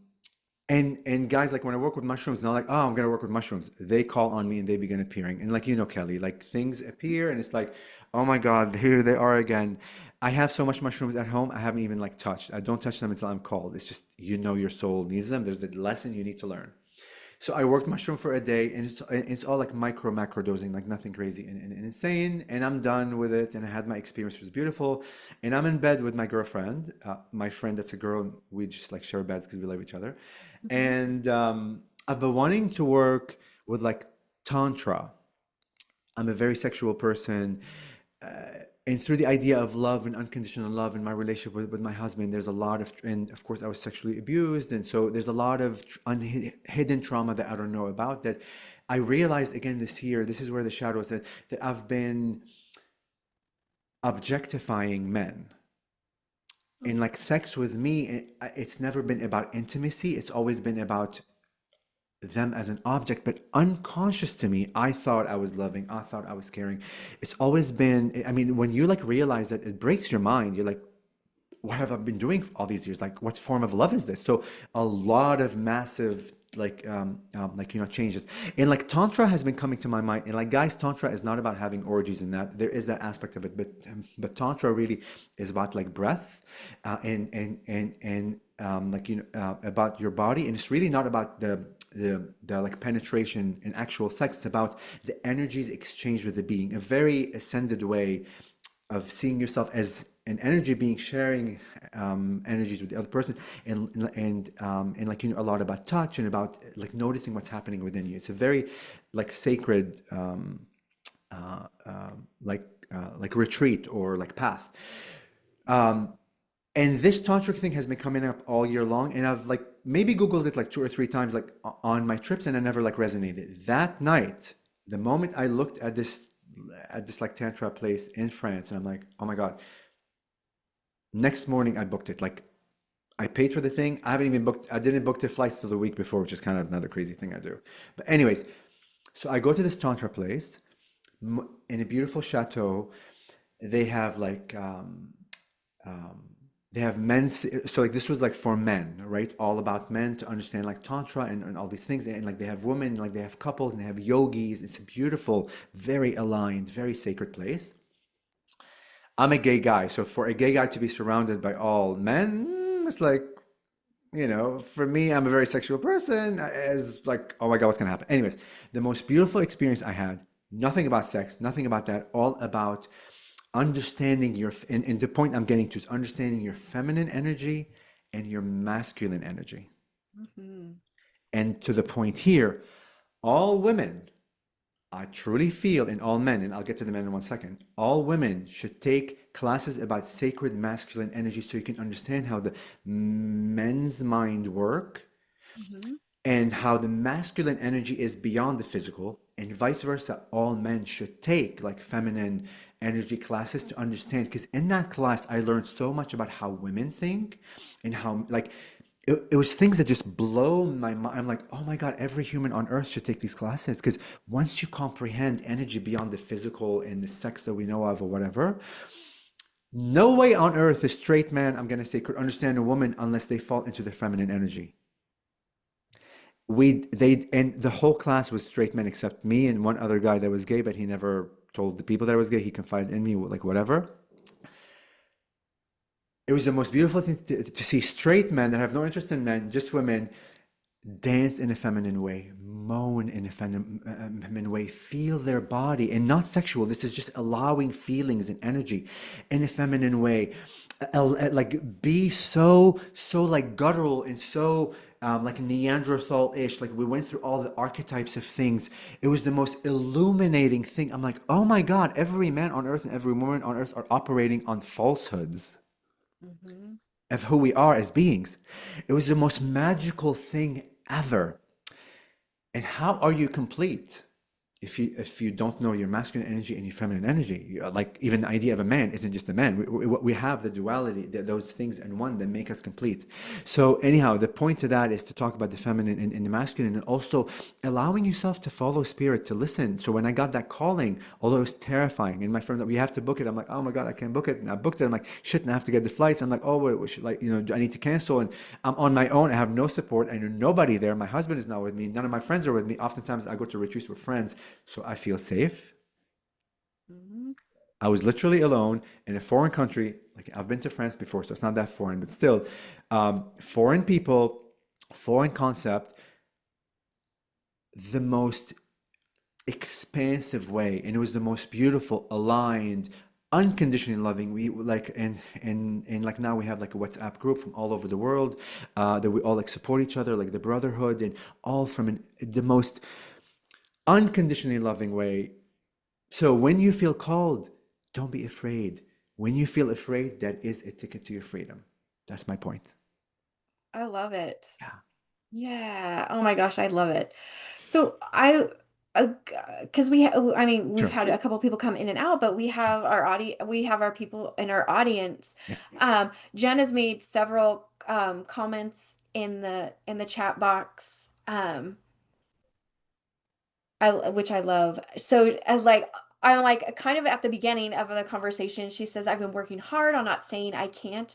and guys, like when I work with mushrooms, not like, oh, I'm gonna work with mushrooms. They call on me and they begin appearing. And like you know, Kelly, like things appear and it's like, oh my God, here they are again. I have so much mushrooms at home, I haven't even like touched. I don't touch them until I'm called. It's just you know your soul needs them. There's a lesson you need to learn. So I worked mushroom for a day, and it's all like micro macro dosing, like nothing crazy and insane. And I'm done with it, and I had my experience, it was beautiful. And I'm in bed with my girlfriend, my friend that's a girl. We just like share beds because we love each other. Mhm. And I've been wanting to work with like tantra. I'm a very sexual person. And through the idea of love and unconditional love in my relationship with my husband, there's a lot of, and of course, I was sexually abused. And so there's a lot of hidden trauma that I don't know about that I realized again this year. This is where the shadow is that I've been objectifying men. Oh. And like sex with me, it's never been about intimacy. It's always been about them as an object, but unconscious to me, I thought I was loving, I thought I was caring. It's always been, I mean, when you like realize that it breaks your mind, you're like, what have I been doing all these years? Like, what form of love is this? So a lot of massive like you know changes, and like tantra has been coming to my mind, and like guys, tantra is not about having orgies, and that there is that aspect of it, but tantra really is about like breath, and about your body, and it's really not about the like penetration and actual sex. It's about the energies exchanged with the being, a very ascended way of seeing yourself as an energy being, sharing energies with the other person, and like a lot about touch and about like noticing what's happening within you. It's a very like sacred uh, like like retreat or like path. Um, and this tantric thing has been coming up all year long, and I've like maybe Googled it like 2 or 3 times, like on my trips, and I never like resonated. That night, the moment I looked at this like tantra place in France, and I'm like, oh my God. Next morning, I booked it. Like I paid for the thing. I haven't even booked. I didn't book the flights till the week before, which is kind of another crazy thing I do. But anyways, so I go to this tantra place in a beautiful chateau. They have like um, they have men's, so like this was like for men, right? All about men to understand like tantra and all these things, and like they have women, like they have couples, and they have yogis. It's a beautiful, very aligned, very sacred place. I'm a gay guy, so for a gay guy to be surrounded by all men, it's like, for me, I'm a very sexual person. As like, oh my God, what's gonna happen? Anyways, the most beautiful experience I had, nothing about sex, nothing about that, all about understanding and the point I'm getting to is understanding your feminine energy and your masculine energy. Mhm. And to the point here, all women, I truly feel, in all men, and I'll get to the men in 1 second, all women should take classes about sacred masculine energy so you can understand how the men's mind work Mhm. and how the masculine energy is beyond the physical, and vice versa. All men should take like feminine energy classes to understand, because in that class I learned so much about how women think and how like it was things that just blow my mind. I'm like, oh my God, every human on earth should take these classes, because once you comprehend energy beyond the physical and the sex that we know of or whatever, no way on earth a straight man, I'm going to say, could understand a woman unless they fall into the feminine energy. And the whole class was straight men except me and one other guy that was gay, but he never told the people that I was gay. He confided in me, like whatever. It was the most beautiful thing to see straight men that have no interest in men, just women, dance in a feminine way, moan in a feminine way, feel their body, and not sexual. This is just allowing feelings and energy in a feminine way. Like be so like guttural and so like Neanderthal-ish. Like we went through all the archetypes of things. It was the most illuminating thing. I'm like, oh my God, every man on earth and every woman on earth are operating on falsehoods Mhm. of who we are as beings. It was the most magical thing ever. And how are you complete if you don't know your masculine energy and your feminine energy? Like even the idea of a man isn't just a man. We have the duality, those things in one that make us complete. So anyhow, the point to that is to talk about the feminine and the masculine, and also allowing yourself to follow spirit, to listen. So when I got that calling, although it was terrifying, and my friend that we have to book it, I'm like, oh my God, I can't book it. And I booked it. I'm like, shit, and I have to get the flights. I'm like, oh wait, like do I need to cancel? And I'm on my own. I have no support. I know nobody there. My husband is not with me. None of my friends are with me. Oftentimes I go to retreats with friends, so I feel safe. Mhm. I was literally alone in a foreign country. Like I've been to France before, so it's not that foreign, but still, foreign people, foreign concept, the most expansive way, and it was the most beautiful, aligned, unconditionally loving. We like, and like now we have like a WhatsApp group from all over the world that we all like support each other, like the brotherhood, and all from the most unconditionally loving way. So when you feel called, don't be afraid. When you feel afraid, that is a ticket to your freedom. That's my point. I love it. Yeah. Yeah. Oh my gosh, I love it. So because I mean, we've Sure. had a couple people come in and out, but we have our people in our audience. Yeah. Jen has made several comments in the chat box. Which I love. So I'm like kind of at the beginning of the conversation, she says, I've been working hard on not saying I can't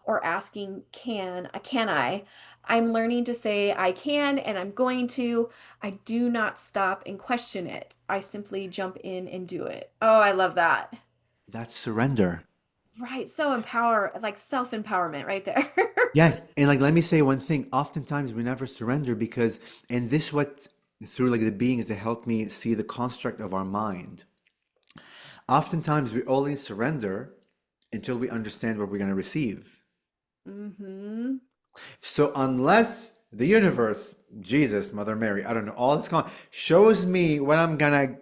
or asking can I? I'm learning to say I can and I'm going to. I do not stop and question it. I simply jump in and do it. Oh, I love that. That's surrender. Right. So like self-empowerment right there. Yes, and like let me say one thing. Oftentimes we never surrender because, and this what through like the beings that help me see the construct of our mind. Oftentimes we only surrender until we understand what we're going to receive. Mm-hmm. So unless the universe, Jesus, Mother Mary, I don't know, all this shows me what I'm gonna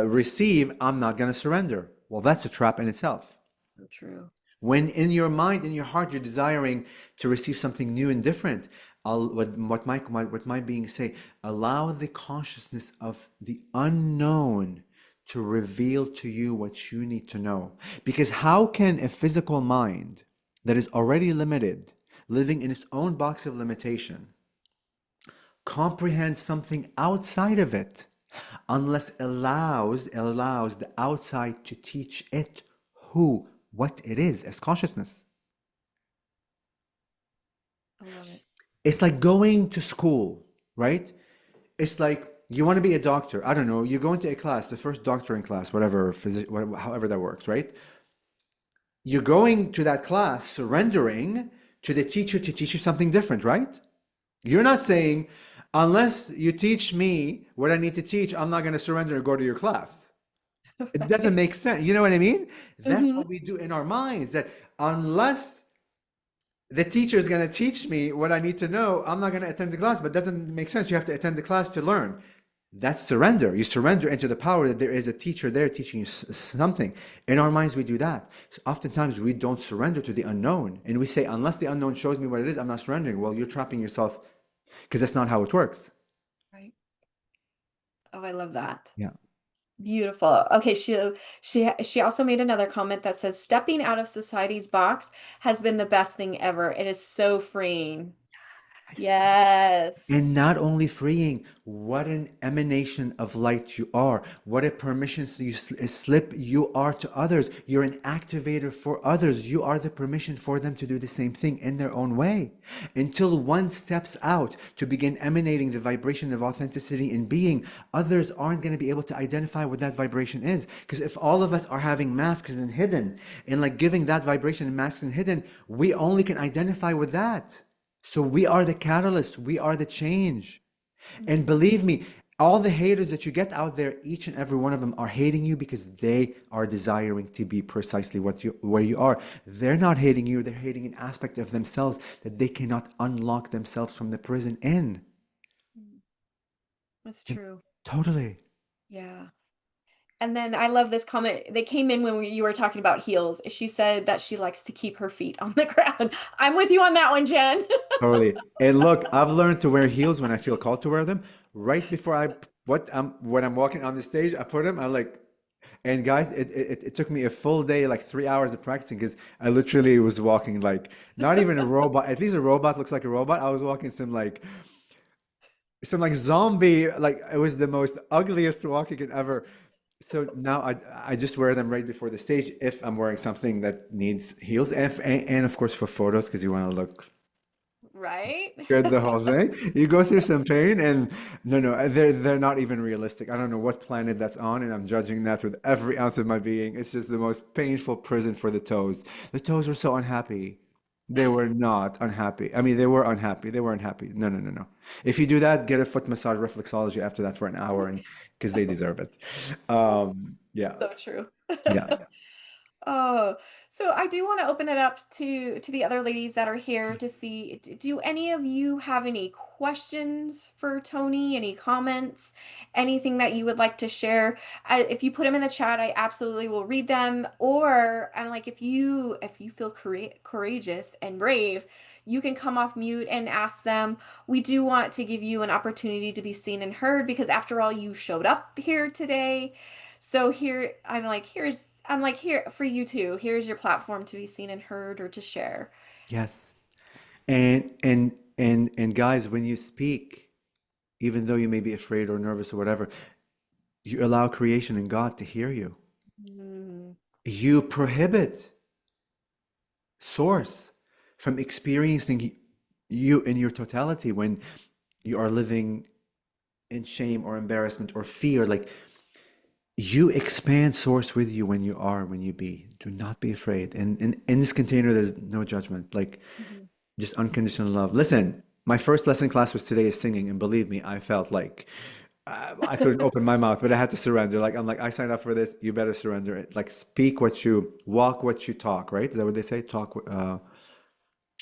receive, I'm not gonna surrender. Well, that's a trap in itself. So true. When in your mind, in your heart, you're desiring to receive something new and different, what my being say, allow the consciousness of the unknown to reveal to you what you need to know. Because how can a physical mind that is already limited, living in its own box of limitation, comprehend something outside of it unless allows the outside to teach it what it is as consciousness. I love it. It's like going to school, right? It's like you want to be a doctor. I don't know. You go into a class, the first doctoring class, whatever, however that works, right? You're going to that class, surrendering to the teacher to teach you something different, right? You're not saying, unless you teach me what I need to teach, I'm not going to surrender and go to your class. It doesn't make sense. You know what I mean? That's Mm-hmm. what we do in our minds. That unless the teacher is going to teach me what I need to know, I'm not going to attend the class. But it doesn't make sense. You have to attend the class to learn. That's surrender. You surrender into the power that there is a teacher there teaching you something. In our minds, we do that. So oftentimes, we don't surrender to the unknown. And we say, unless the unknown shows me what it is, I'm not surrendering. Well, you're trapping yourself because that's not how it works. Right. Oh, I love that. Yeah. Beautiful. Okay, she also made another comment that says stepping out of society's box has been the best thing ever. It is so freeing. And Yes. not only freeing, what an emanation of light you are. What a permission slip you are to others. You're an activator for others. You are the permission for them to do the same thing in their own way. Until one steps out to begin emanating the vibration of authenticity in being, others aren't going to be able to identify what that vibration is. Because if all of us are having masks and hidden, and like giving that vibration and masks and hidden, we only can identify with that. So we are the catalyst, we are the change. And Mhm. believe me, all the haters that you get out there, each and every one of them are hating you because they are desiring to be precisely where you are. They're not hating you, they're hating an aspect of themselves that they cannot unlock themselves from the prison in. That's true. Totally. Yeah. And then I love this comment. They came in when you were talking about heels. She said that she likes to keep her feet on the ground. I'm with you on that one, Jen. Totally. And look, I've learned to wear heels when I feel called to wear them. Right before when I'm walking on the stage, I put them. I like, and guys, it took me a full day, like 3 hours of practicing, because I literally was walking like not even a robot. At least a robot looks like a robot. I was walking some like zombie. Like it was the most ugliest walking ever. So now I just wear them right before the stage if I'm wearing something that needs heels, and of course for photos because you want to look Right? good the whole thing. You go through some pain, and no, they're not even realistic. I don't know what planet that's on, and I'm judging that with every ounce of my being. It's just the most painful prison for the toes. The toes were so unhappy. They were not unhappy. I mean, they were unhappy. They were unhappy. No. If you do that, get a foot massage reflexology after that for an hour, and because they deserve it. Yeah, So true. yeah. Oh, so I do want to open it up to the other ladies that are here to see, do any of you have any questions for Toni, any comments, anything that you would like to share? If you put them in the chat, I absolutely will read them. Or I'm like, if you feel courageous and brave, you can come off mute and ask them. We do want to give you an opportunity to be seen and heard because after all, you showed up here today. So here, I'm like, here for you too. Here's your platform to be seen and heard or to share. Yes. And guys, when you speak, even though you may be afraid or nervous or whatever, you allow creation and God to hear you. Mm, You prohibit Source from experiencing you in your totality when you are living in shame or embarrassment or fear. Like you expand source with you when you are, when you be. Do not be afraid. And in this container, there's no judgment, like Mhm. just unconditional love. Listen, my first lesson class was today is singing, and believe me, I felt like I couldn't open my mouth, but I had to surrender. Like I'm like, I signed up for this. You better surrender it. Like speak what you walk, what you talk. Right? Is that what they say? Talk.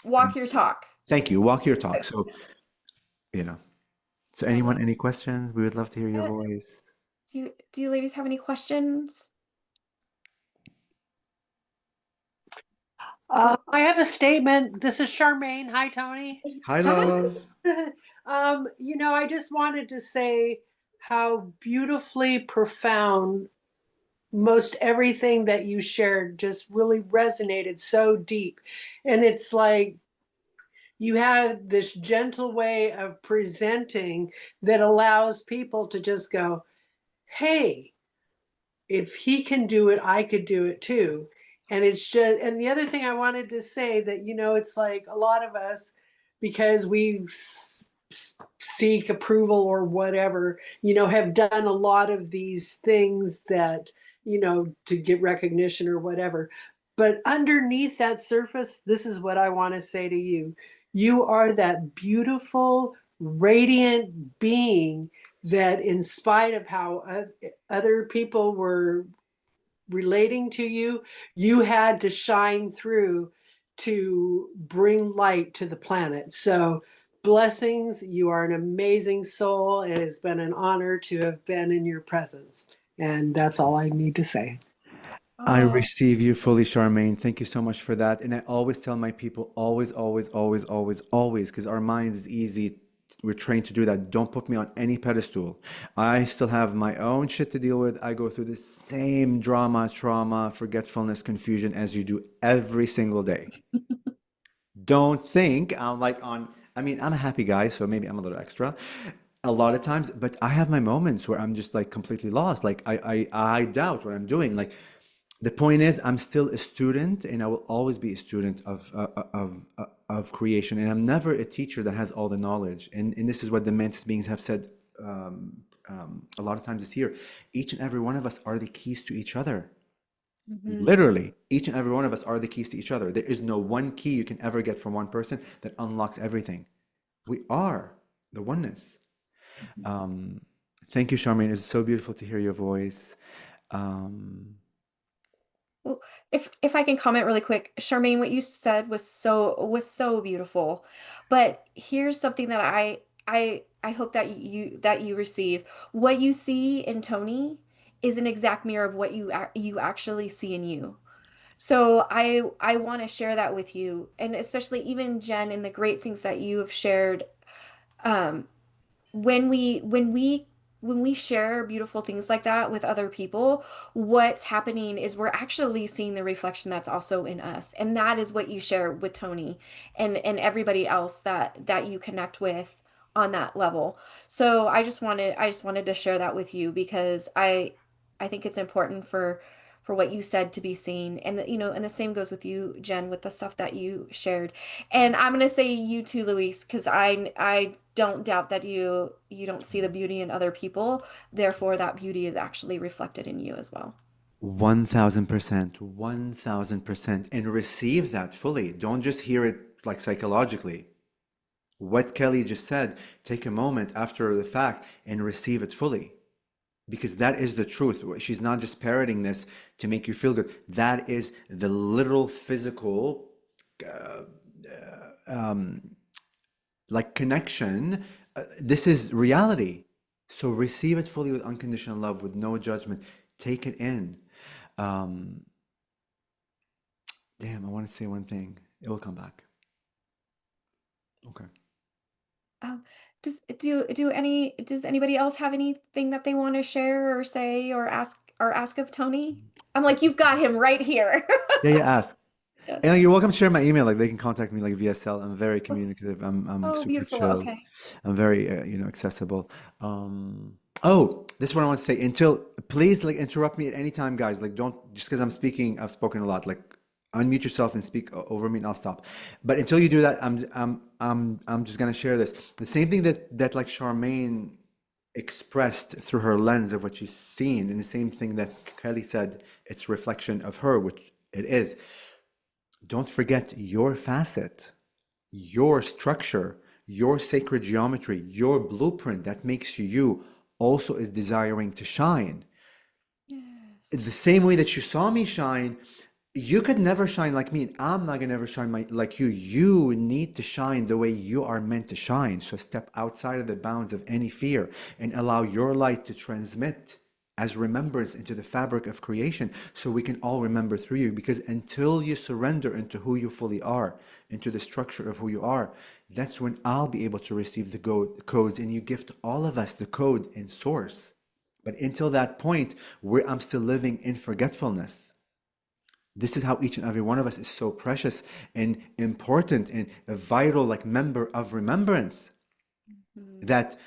Walk your talk. Thank you. Walk your talk. So you know. So I anyone, love any questions? We would love to hear your it. voice. Do you ladies have any questions? I have a statement. This is Charmaine. Hi, Tony. Hi, Hi. love. I just wanted to say how beautifully profound most everything that you shared just really resonated so deep. And it's like you have this gentle way of presenting that allows people to just go, hey, if he can do it, I could do it too. And it's just, and the other thing I wanted to say that, it's like a lot of us, because we seek approval or whatever, have done a lot of these things that, to get recognition or whatever. But underneath that surface, this is what I want to say to you. You are that beautiful, radiant being that, in spite of how other people were relating to you, you had to shine through to bring light to the planet. So, blessings. You are an amazing soul. It has been an honor to have been in your presence. And that's all I need to say. I Oh, receive you fully, Charmaine. Thank you so much for that. And I always tell my people, always, always, always, always, always, because our minds is easy. We're trained to do that. Don't put me on any pedestal. I still have my own shit to deal with. I go through the same drama, trauma, forgetfulness, confusion as you do every single day. Don't think I'm like on, I mean, I'm a happy guy, so maybe I'm a little extra a lot of times, but I have my moments where I'm just like completely lost. Like I doubt what I'm doing. Like the point is, I'm still a student, and I will always be a student of creation. And I'm never a teacher that has all the knowledge. And this is what the Mantis beings have said a lot of times this year. Each and every one of us are the keys to each other. mhm. Literally, each and every one of us are the keys to each other. There is no one key you can ever get from one person that unlocks everything. We are the oneness. Um, Thank you, Charmaine. It's so beautiful to hear your voice. Um, Well, if I can comment really quick, Charmaine, what you said was so beautiful. But here's something that I hope that you receive. What you see in Tony is an exact mirror of what you actually see in you. So I want to share that with you, and especially even Jen and the great things that you have shared. Um, when we share beautiful things like that with other people, what's happening is we're actually seeing the reflection that's also in us. And that is what you share with Tony and everybody else that you connect with on that level. So I just wanted to share that with you because I think it's important for what you said to be seen. And and the same goes with you, Jen, with the stuff that you shared. And I'm gonna say you too, Luis, because I don't doubt that you don't see the beauty in other people. Therefore, that beauty is actually reflected in you as well. 1000%, 1000%, and receive that fully. Don't just hear it like psychologically. What Kelly just said, take a moment after the fact and receive it fully. Because that is the truth. She's not just parroting this to make you feel good. That is the literal physical uh, like connection. This is reality. So receive it fully with unconditional love, with no judgment. Take it in. Um, Damn, I want to say one thing. It will come back. Okay. Um, does anybody else have anything that they want to share or say or ask of Tony? I'm like, you've got him right here. Yeah, yeah, ask. Yeah. And like, you're welcome to share my email. Like they can contact me like via cell. I'm very communicative. I'm Oh, super beautiful. chill. Okay. I'm very accessible. Oh, this is what I want to say. Until please like interrupt me at any time, guys. Like don't just because I'm speaking. I've spoken a lot. Like unmute yourself and speak over me, and I'll stop. But until you do that, I'm just gonna share this. The same thing that like Charmaine expressed through her lens of what she's seen, and the same thing that Kelly said, it's reflection of her, which it is. Don't forget your facet, your structure, your sacred geometry, your blueprint that makes you you also is desiring to shine. Yes. The same way that you saw me shine, you could never shine like me, and I'm not gonna ever shine like you. You need to shine the way you are meant to shine. So step outside of the bounds of any fear and allow your light to transmit as remembrance into the fabric of creation, so we can all remember through you. Because until you surrender into who you fully are, into the structure of who you are, that's when I'll be able to receive the codes, and you gift all of us the code in source. But until that point, where I'm still living in forgetfulness. This is how each and every one of us is so precious and important and a vital, like, member of remembrance, Mhm. that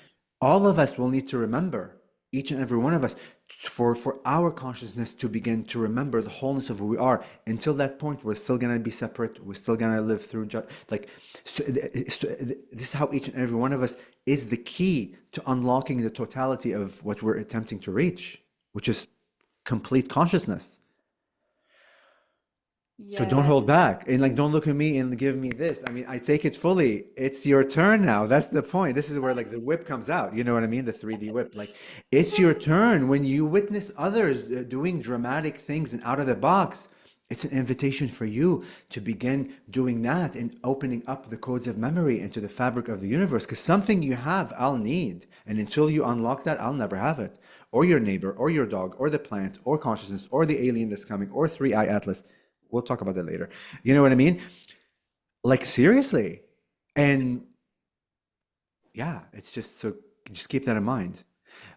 all of us will need to remember, each and every one of us, for our consciousness to begin to remember the wholeness of who we are. Until that point, we're still going to be separate. We're still going to live through like, this is how each and every one of us is the key to unlocking the totality of what we're attempting to reach, which is complete consciousness. So don't Yeah. hold back, and like, don't look at me and give me this. I mean, I take it fully. It's your turn now. That's the point. This is where like the whip comes out. You know what I mean? The 3D whip. Like, it's your turn. When you witness others doing dramatic things and out of the box, it's an invitation for you to begin doing that and opening up the codes of memory into the fabric of the universe. Because something you have, I'll need. And until you unlock that, I'll never have it. Or your neighbor, or your dog, or the plant, or consciousness, or the alien that's coming, or 3-eye atlas. We'll talk about that later. You know what I mean? Like, seriously. And yeah, it's just so, just keep that in mind.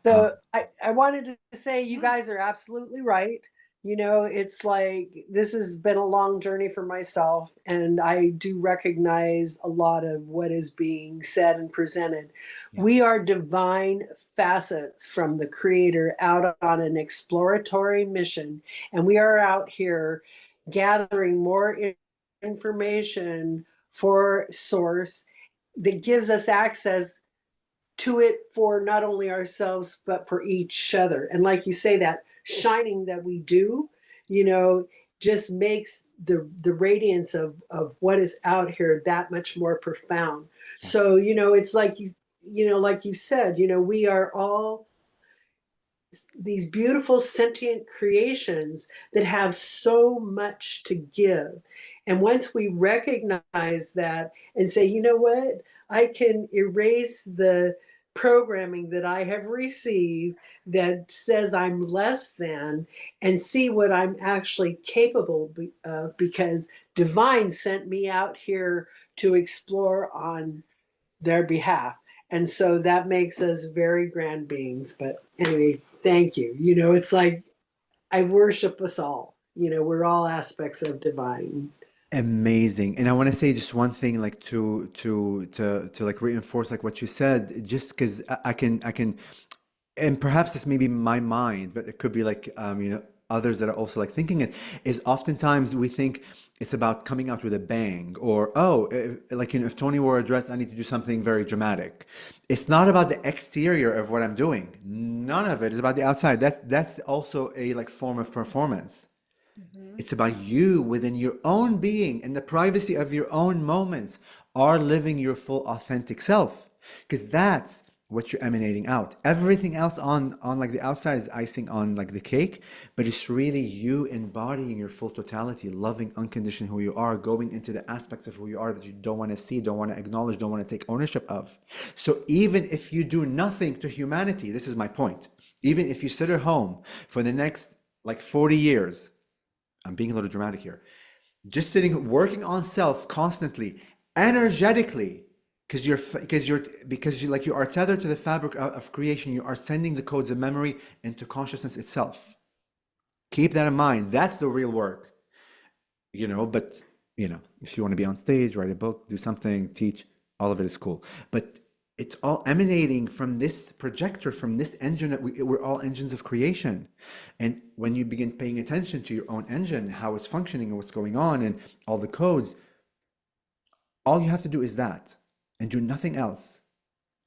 So Um, I wanted to say you yeah, guys are absolutely right. You know, it's like this has been a long journey for myself, and I do recognize a lot of what is being said and presented. yeah, We are divine facets from the Creator out on an exploratory mission, and we are out here gathering more information for Source that gives us access to it for not only ourselves but for each other. And like you say, that shining that we do, you know, just makes the radiance of what is out here that much more profound. yeah, So, you know, it's like you know, like you said, you know, we are all these beautiful sentient creations that have so much to give. And once we recognize that and say, you know what, I can erase the programming that I have received that says I'm less than, and see what I'm actually capable of, because divine sent me out here to explore on their behalf. And so that makes us very grand beings. But anyway, thank you. You know, it's like I worship us all. You know, we're all aspects of divine. amazing. And I want to say just one thing, like, to like reinforce like what you said, just because I can, and perhaps this may be my mind, but it could be like, others that are also like thinking it, is oftentimes we think it's about coming out with a bang, or, oh, like, if Tony wore a dress, I need to do something very dramatic. It's not about the exterior of what I'm doing. None of it is about the outside. That's also a like form of performance. Mhm. It's about you within your own being, in the privacy of your own moments, are living your full authentic self. Because that's what you're emanating out. Everything else on like the outside is icing on like the cake, but it's really you embodying your full totality, loving unconditionally who you are, going into the aspects of who you are that you don't want to see, don't want to acknowledge, don't want to take ownership of. So even if you do nothing to humanity, this is my point. Even if you sit at home for the next like 40 years, I'm being a little dramatic here. Just sitting, working on self constantly, energetically, because you like, you are tethered to the fabric of creation. You are sending the codes of memory into consciousness itself. Keep that in mind. That's the real work, But if you want to be on stage, write a book, do something, teach, all of it is cool. But it's all emanating from this projector, from this engine that we're all engines of creation. And when you begin paying attention to your own engine, how it's functioning and what's going on and all the codes, all you have to do is that and do nothing else.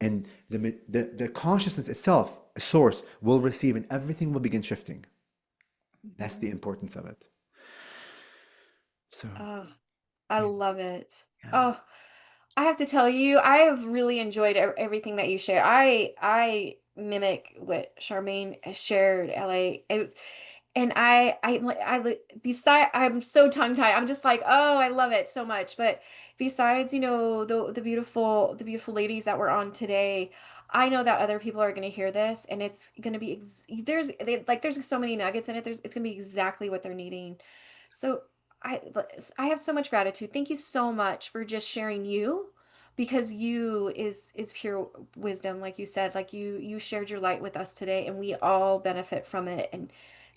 and the consciousness itself, a source, will receive, and everything will begin shifting. That's the Mhm. importance of it. So, Oh, I yeah, love it. yeah. Oh, I have to tell you, I have really enjoyed everything that you share. I mimic what Charmaine has shared, LA. And beside, I'm so tongue-tied. I'm just like, oh, I love it so much. But besides, the beautiful ladies that were on today, I know that other people are going to hear this, and it's going to be there's so many nuggets in it. It's going to be exactly what they're needing. So I I have so much gratitude. Thank you so much for just sharing you, because you is pure wisdom, like you said. Like you shared your light with us today, and we all benefit from it. And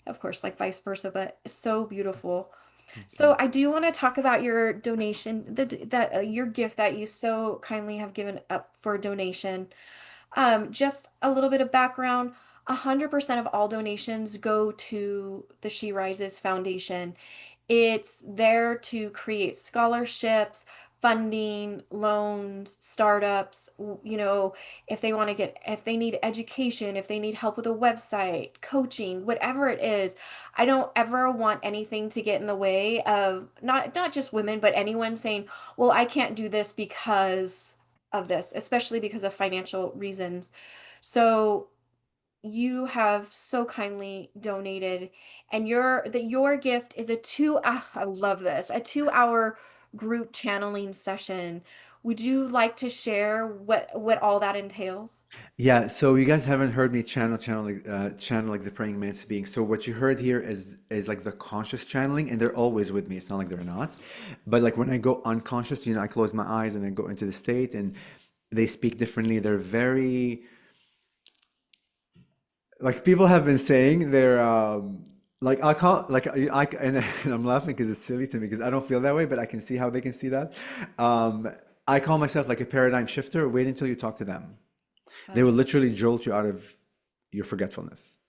of course, like vice versa, but it's so beautiful. Thank you. So I do want to talk about your donation, that your gift that you so kindly have given up for donation. Just a little bit of background. 100% of all donations go to the She Rises Foundation. It's there to create scholarships, funding, loans, startups, if they need education, if they need help with a website, coaching, whatever it is. I don't ever want anything to get in the way of not just women, but anyone saying, "Well, I can't do this because of this," especially because of financial reasons. So you have so kindly donated, and your gift is I love this, a 2 hour group channeling session. Would you like to share what all that entails? Yeah, so you guys haven't heard me channel like the praying mantis being. So what you heard here is like the conscious channeling, and they're always with me. It's not like they're not. But like when I go unconscious, I close my eyes and I go into the state, and they speak differently. They're very, like, people have been saying they're like, I call like and I'm laughing because it's silly to me because I don't feel that way, but I can see how they can see that. Um, I call myself like a paradigm shifter. Wait until you talk to them. They will Oh, literally jolt you out of your forgetfulness.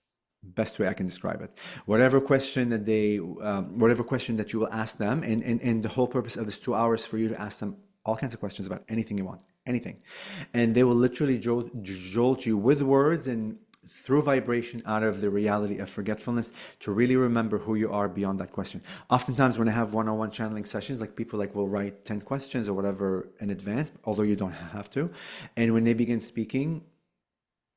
Best way I can describe it. Whatever question that you will ask them, and the whole purpose of this 2 hours for you to ask them all kinds of questions about anything you want, anything, and they will literally jolt you with words and through vibration out of the reality of forgetfulness to really remember who you are beyond that question. Oftentimes, when I have one-on-one channeling sessions, like people like will write 10 questions or whatever in advance, although you don't have to, and when they begin speaking,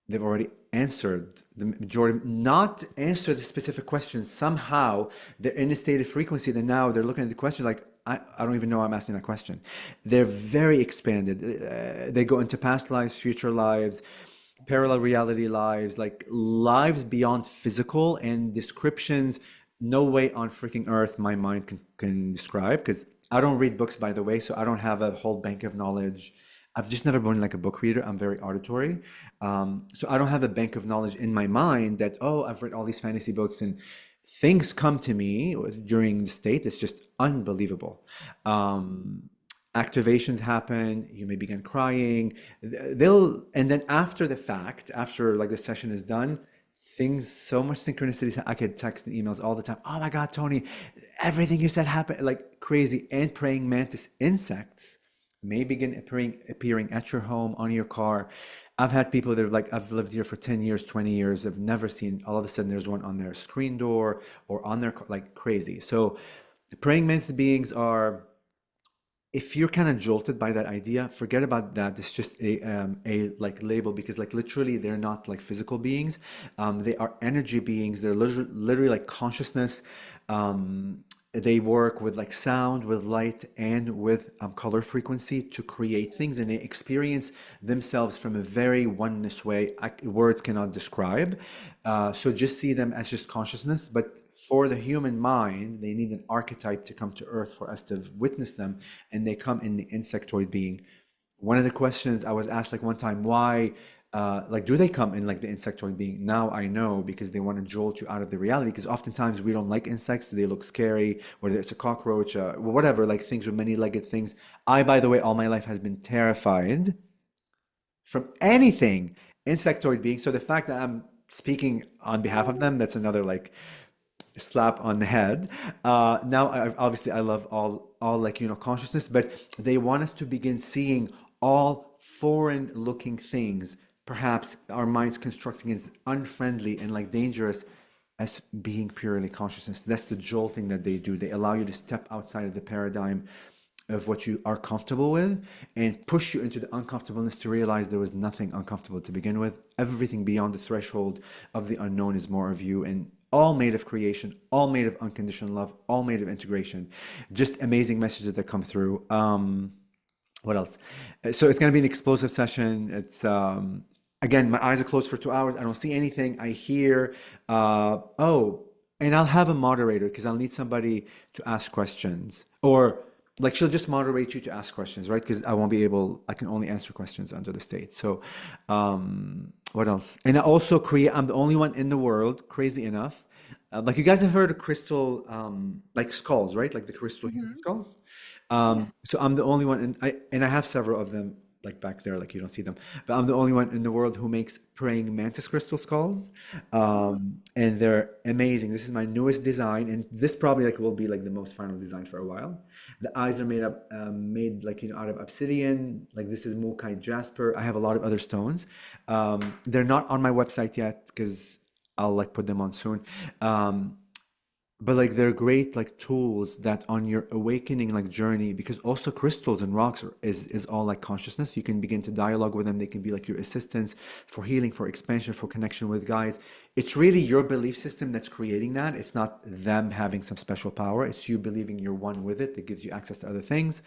they've already answered the majority, not answered the specific questions. Somehow they're in a state of frequency that now they're looking at the question like, I don't even know I'm asking that question. They're very expanded. They go into past lives, future lives, parallel reality lives, like lives beyond physical and descriptions. No way on freaking earth my mind can describe, because I don't read books, by the way, so I don't have a whole bank of knowledge. I've just never been like a book reader. I'm very auditory. So I don't have a bank of knowledge in my mind that, oh, I've read all these fantasy books and things come to me during the state. It's just unbelievable. Um, Activations happen. You may begin crying. And then after the fact, after like the session is done, things, so much synchronicities. I could text and emails all the time. Oh my God, Tony, everything you said happened like crazy. And praying mantis insects may begin appearing at your home, on your car. I've had people that are like, I've lived here for 10 years, 20 years, I've never seen, all of a sudden there's one on their screen door or on their like crazy. So the praying mantis beings are, if you're kind of jolted by that idea, forget about that. It's just a like label, because like literally they're not like physical beings. They are energy beings. They're literally like consciousness. They work with like sound, with light, and with color frequency to create things, and they experience themselves from a very oneness way words cannot describe. So just see them as just consciousness, but for the human mind, they need an archetype to come to Earth for us to witness them, and they come in the insectoid being. One of the questions I was asked like one time, why, like, do they come in like the insectoid being? Now I know, because they want to jolt you out of the reality. Because oftentimes we don't like insects; they look scary, whether it's a cockroach, whatever, like things with many-legged things. I, by the way, all my life has been terrified from anything insectoid being. So the fact that I'm speaking on behalf of them, that's another like slap on the head. Now, obviously, I love all like consciousness, but they want us to begin seeing all foreign looking things, perhaps our minds constructing as unfriendly and like dangerous as being purely consciousness. That's the jolting that they do. They allow you to step outside of the paradigm of what you are comfortable with and push you into the uncomfortableness to realize there was nothing uncomfortable to begin with. Everything beyond the threshold of the unknown is more of you, and all made of creation, all made of unconditional love, all made of integration. Just amazing messages that come through. What else? So it's going to be an explosive session. It's again, my eyes are closed for 2 hours. I don't see anything. I hear, oh, and I'll have a moderator because I'll need somebody to ask questions, or like she'll just moderate you to ask questions, right? Because I won't be able, I can only answer questions under the state. So, what else? And I also create, I'm the only one in the world, crazy enough. Like you guys have heard of crystal, like skulls, right? Like the crystal human Hmm. skulls. Yeah. So I'm the only one, and I have several of them, like back there, like you don't see them, but I'm the only one in the world who makes praying mantis crystal skulls, Oh, and they're amazing. This is my newest design, and this probably like will be like the most final design for a while. The eyes are made like out of obsidian. Like this is Mokai jasper. I have a lot of other stones. They're not on my website yet because I'll like put them on soon. Um, but like they're great like tools that on your awakening like journey, because also crystals and rocks is all like consciousness. You can begin to dialogue with them. They can be like your assistants for healing, for expansion, for connection with guides. It's really your belief system that's creating that. It's not them having some special power. It's you believing you're one with it that gives you access to other things,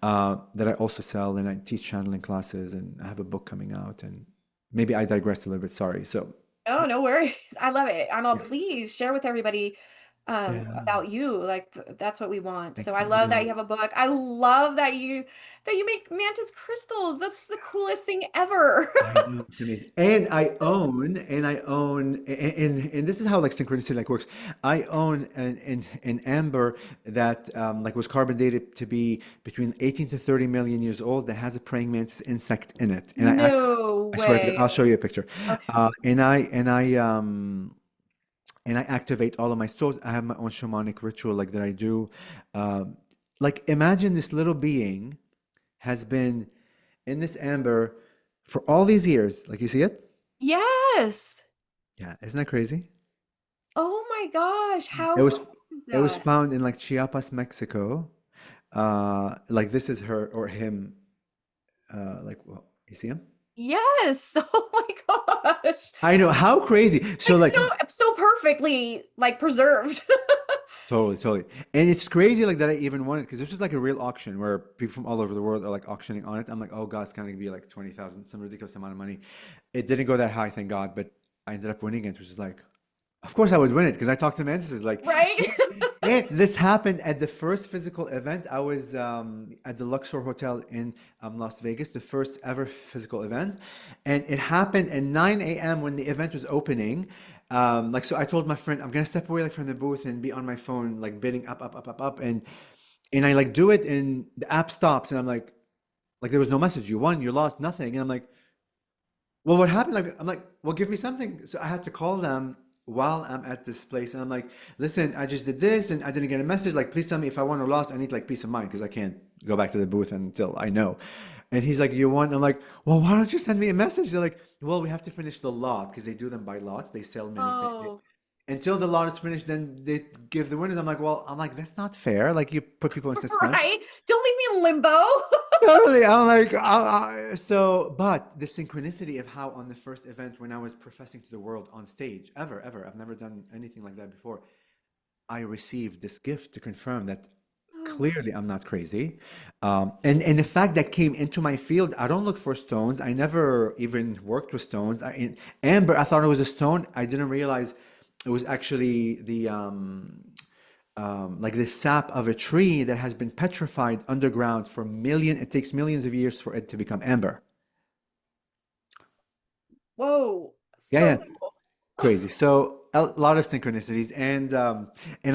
that I also sell, and I teach channeling classes, and I have a book coming out. And maybe I digressed a little bit, sorry. So oh, no worries. I love it. I'm all, please share with everybody yeah, about you. Like that's what we want. thank So I love that you you. have a book. I love that you make mantis crystals. That's the coolest thing ever. I know, it's amazing. And this is how like synchronicity like works. I own an amber that like was carbon dated to be between 18 to 30 million years old, that has a praying mantis insect in it. And No I swear to God, way. I'll show you a picture. Okay. And I activate all of my souls. I have my own shamanic ritual like that I do. Um, like imagine this little being has been in this amber for all these years. Like you see it? Yes. Yeah, isn't that crazy? Oh my gosh. It How was cool is it was that? found in like Chiapas, Mexico. Like this is her or him. Like well, you see him? Yes. Oh my gosh. I know how crazy. So Like like so perfectly like preserved. totally, totally. And it's crazy like that I even won it because this was like a real auction where people from all over the world are like auctioning on it. I'm like, oh God, it's gonna be like 20,000, some ridiculous amount of money. It didn't go that high, thank God, but I ended up winning it, which is like, of course I would win it because I talked to mantises. Like, Right? and this happened at the first physical event. I was at the Luxor Hotel in Las Vegas, the first ever physical event. And it happened at 9 a.m. when the event was opening. Like, so I told my friend, I'm gonna step away like from the booth and be on my phone, like bidding up, up, up, up, up. And I like do it and the app stops and I'm like there was no message. You won, you lost, nothing. And I'm like, well, what happened? Like, I'm like, well, give me something. So I had to call them while I'm at this place, and I'm like, listen, I just did this, and I didn't get a message. Like, please tell me if I won or lost. I need like peace of mind because I can't go back to the booth until I know. And he's like, you won. I'm like, well, why don't you send me a message? They're like, well, we have to finish the lot because they do them by lots. They sell many things. Oh, Until the lot is finished, then they give the winners. I'm like, well, I'm like, that's not fair. Like, you put people in suspense. right? Don't leave me in limbo. Totally. I'm like, so, but the synchronicity of how on the first event when I was professing to the world on stage, ever, I've never done anything like that before. I received this gift to confirm that clearly I'm not crazy. And the fact that came into my field, I don't look for stones. I never even worked with stones. In amber, I thought it was a stone. I didn't realize it was actually like the sap of a tree that has been petrified underground for it takes millions of years for it to become amber. Whoa, Yeah, so yeah, cool. crazy. So a lot of synchronicities, and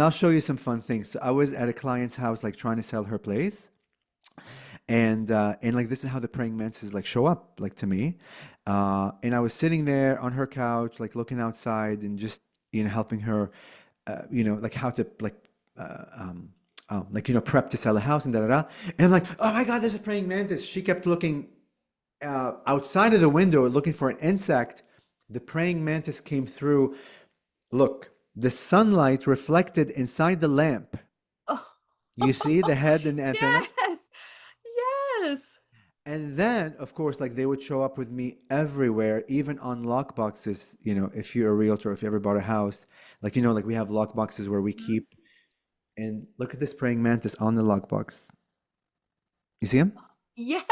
I'll show you some fun things. So I was at a client's house, like trying to sell her place, and like this is how the praying mantises like show up, like to me. And I was sitting there on her couch, like looking outside, and just helping her, like how to uh, like prep to sell a house and da da da. And I'm like, oh my God, there's a praying mantis. She kept looking outside of the window looking for an insect. The praying mantis came through. Look, the sunlight reflected inside the lamp. Oh, You see the head and the antenna? yes. Yes. And then, of course, like they would show up with me everywhere, even on lock boxes. If you're a realtor, if you ever bought a house, like, like we have lock boxes where we Mhm. keep, and look at this praying mantis on the lock box. You see him? Yes.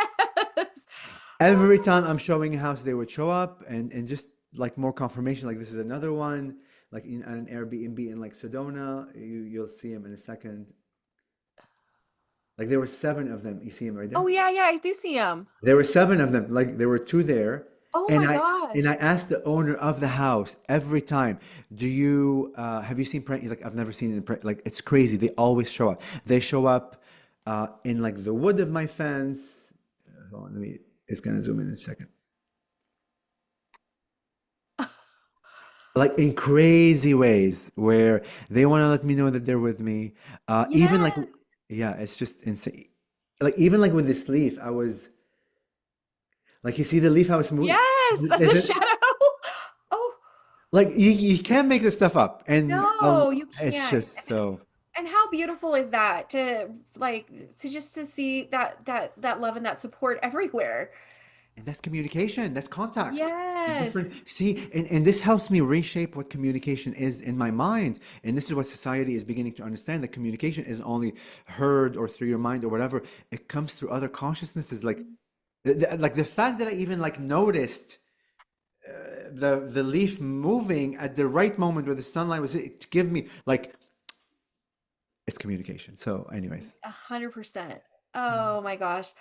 Every Oh, time I'm showing a house, they would show up and just like more confirmation. Like this is another one, like at an Airbnb in like Sedona. You'll see him in a second. Like there were seven of them. You see him right there? oh yeah, yeah, I do see him. There were seven of them. Like there were two there, Oh and my I gosh. asked the owner of the house every time, "Do you have you seen praying?" He's like, "I've never seen it. Like it's crazy. They always show up. They show up in like the wood of my fence. Hold on, let me. It's gonna zoom in a second. Like in crazy ways where they want to let me know that they're with me. Even like, Yes. yeah, it's just insane. Like even like with this leaf, I was like, you see the leaf how it's moving. Yes, Is the it? shadow. Oh, Like you can't make this stuff up, and no, you it's can't. just so. And how beautiful is that to like to just to see that love and that support everywhere. And that's communication. That's contact. Yes. Different. See, and this helps me reshape what communication is in my mind. And this is what society is beginning to understand that communication is only heard or through your mind or whatever. It comes through other consciousnesses. Like the fact that I even like noticed the leaf moving at the right moment where the sunlight was it to give me like it's communication. So, anyways. 100%. Yeah. Oh my gosh.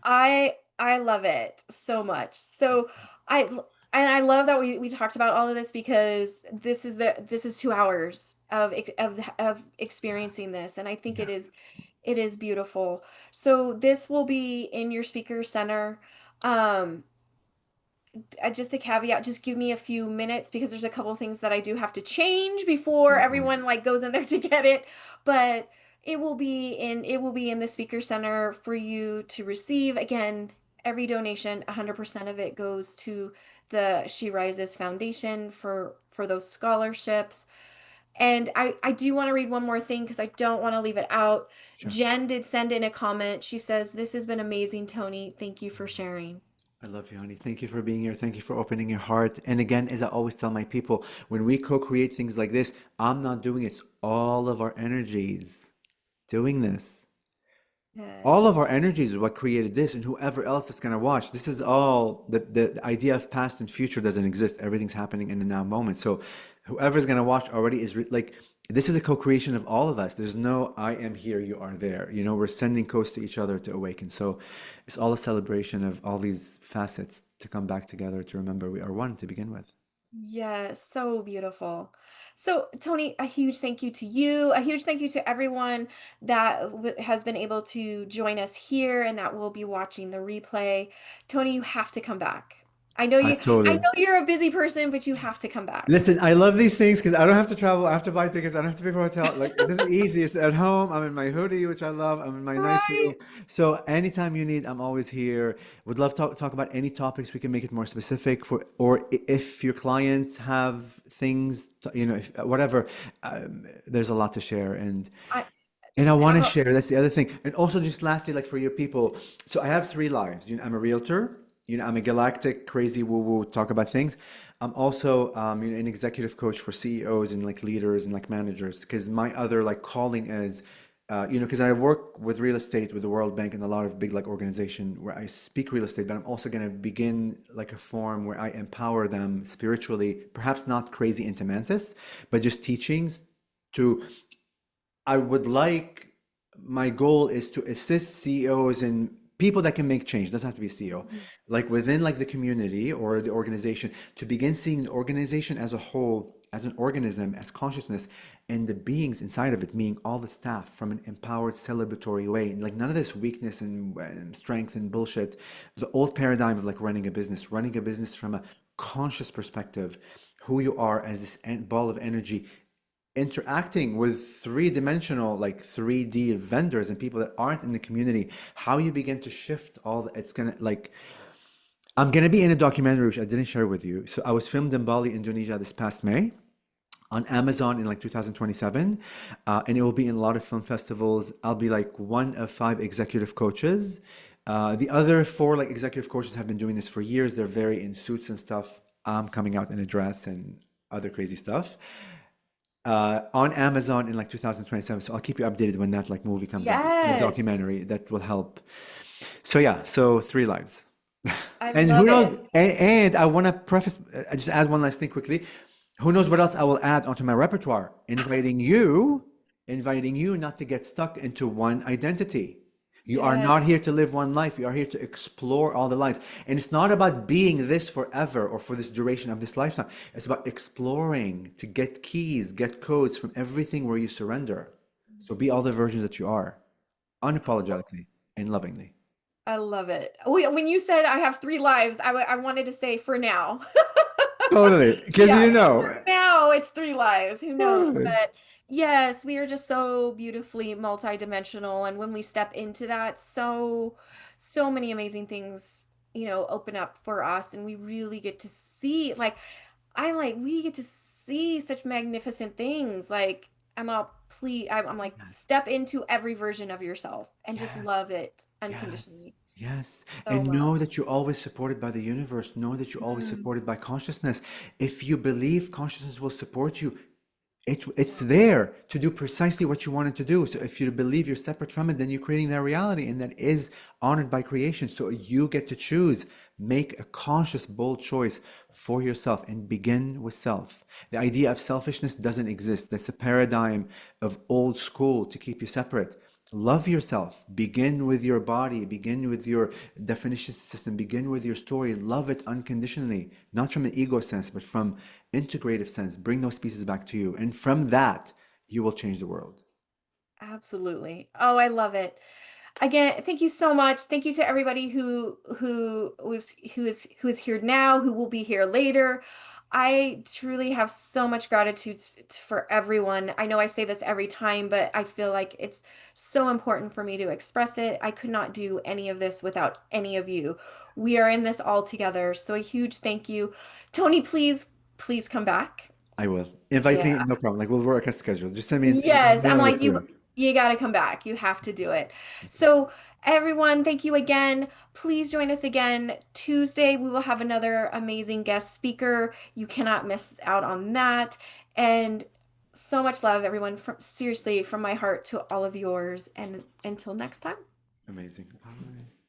Yeah. I love it so much. So I and I love that we talked about all of this because this is 2 hours of experiencing this, and I think Yeah. it is beautiful. So this will be in your speaker center. Um, just a caveat, just give me a few minutes because there's a couple things that I do have to change before Don't worry. everyone like goes in there to get it. But it will be in the speaker center for you to receive. Again, every donation, 100% of it goes to the She Rises Foundation for those scholarships. And I do want to read one more thing because I don't want to leave it out. Sure. Jen did send in a comment. She says, "This has been amazing, Toni. Thank you for sharing." I love you, honey. Thank you for being here. Thank you for opening your heart. And again, as I always tell my people, when we co-create things like this, I'm not doing it. It's all of our energies doing this. All Yes. of our energies is what created this, and whoever else that's gonna watch. This is all the idea of past and future doesn't exist. Everything's happening in the now moment. So whoever's gonna watch already is like this is a co-creation of all of us. There's no I am here, you are there. We're sending codes to each other to awaken. So it's all a celebration of all these facets to come back together to remember we are one to begin with. Yes, so beautiful. So, Toni, a huge thank you to you. A huge thank you to everyone that has been able to join us here and that will be watching the replay. Toni, you have to come back. I I totally. know you're a busy person, but you have to come back. Listen, I love these things because I don't have to travel. I have to buy tickets. I don't have to pay for a hotel. Like this is easy. It's at home. I'm in my hoodie, which I love. I'm in my nice room. Right. So anytime you need, I'm always here. Would love to talk about any topics. We can make it more specific for, or if your clients have things, if whatever. There's a lot to share, I and I want have to a share. That's the other thing. And also, just lastly, like for your people. So I have three lives. I'm a realtor. I'm a galactic, crazy woo-woo, talk about things. I'm also, an executive coach for CEOs and like leaders and like managers. Because my other like calling is, because I work with real estate with the World Bank and a lot of big like organization where I speak real estate, but I'm also going to begin like a form where I empower them spiritually, perhaps not crazy into mantis, but just teachings to I would like my goal is to assist CEOs and people that can make change. Doesn't have to be a CEO, like within like the community or the organization, to begin seeing the organization as a whole, as an organism, as consciousness, and the beings inside of it, meaning all the staff, from an empowered, celebratory way. And like none of this weakness and strength and bullshit. The old paradigm of like running a business from a conscious perspective, who you are as this ball of energy interacting with three-dimensional like 3D vendors and people that aren't in the community, how you begin to shift all it's gonna like I'm gonna be in a documentary which I didn't share with you. So I was filmed in Bali, Indonesia this past May on Amazon in like 2027, and it will be in a lot of film festivals. I'll be like one of five executive coaches. The other four like executive coaches have been doing this for years. They're very in suits and stuff. I'm coming out in a dress and other crazy stuff. On Amazon in like 2027. So I'll keep you updated when that like movie comes out. The Yes. documentary that will help. So yeah, so three lives. I And who love knows? it. And I want to preface, I just add one last thing quickly. Who knows what else I will add onto my repertoire? Inviting you not to get stuck into one identity. You are Yes. not here to live one life. You are here to explore all the lives. And it's not about being this forever or for this duration of this lifetime. It's about exploring to get keys, get codes from everything where you surrender. So be all the versions that you are, unapologetically and lovingly. I love it. When you said I have three lives, I wanted to say for now. Totally. Because Yeah, you just know. for now, it's three lives. Who knows? Totally. But yes, we are just so beautifully multidimensional. And when we step into that, so many amazing things, open up for us. And we really get to see, we get to see such magnificent things. Like, I'm like, Yes. step into every version of yourself and just love Yes. it Yes. unconditionally Yes. so And much. know that you're always supported by the universe. Know that you're always Mm, supported by consciousness. If you believe consciousness will support you, it's yeah, there to do precisely what you wanted to do. So if you believe you're separate from it, then you're creating that reality, and that is honored by creation. So you get to choose. Make a conscious, bold choice for yourself and begin with self. The idea of selfishness doesn't exist. That's a paradigm of old school to keep you separate. Love yourself. Begin with your body. Begin with your definition system. Begin with your story. Love it unconditionally, not from an ego sense, but from integrative sense. Bring those pieces back to you, and from that, you will change the world. absolutely. Oh, I love it. Again, thank you so much. Thank you to everybody who is here now, who will be here later. I truly have so much gratitude for everyone. I know I say this every time, but I feel like it's so important for me to express it. I could not do any of this without any of you. We are in this all together. So a huge thank you. Tony, please come back. I will. Invite me, Yeah. no problem. Like we'll work a schedule. Just send me an Yes, I'm email or like through. you got to come back. You have to do it. So everyone, thank you again. Please join us again Tuesday. We will have another amazing guest speaker. You cannot miss out on that. And so much love everyone from seriously from my heart to all of yours and until next time. Amazing. Bye.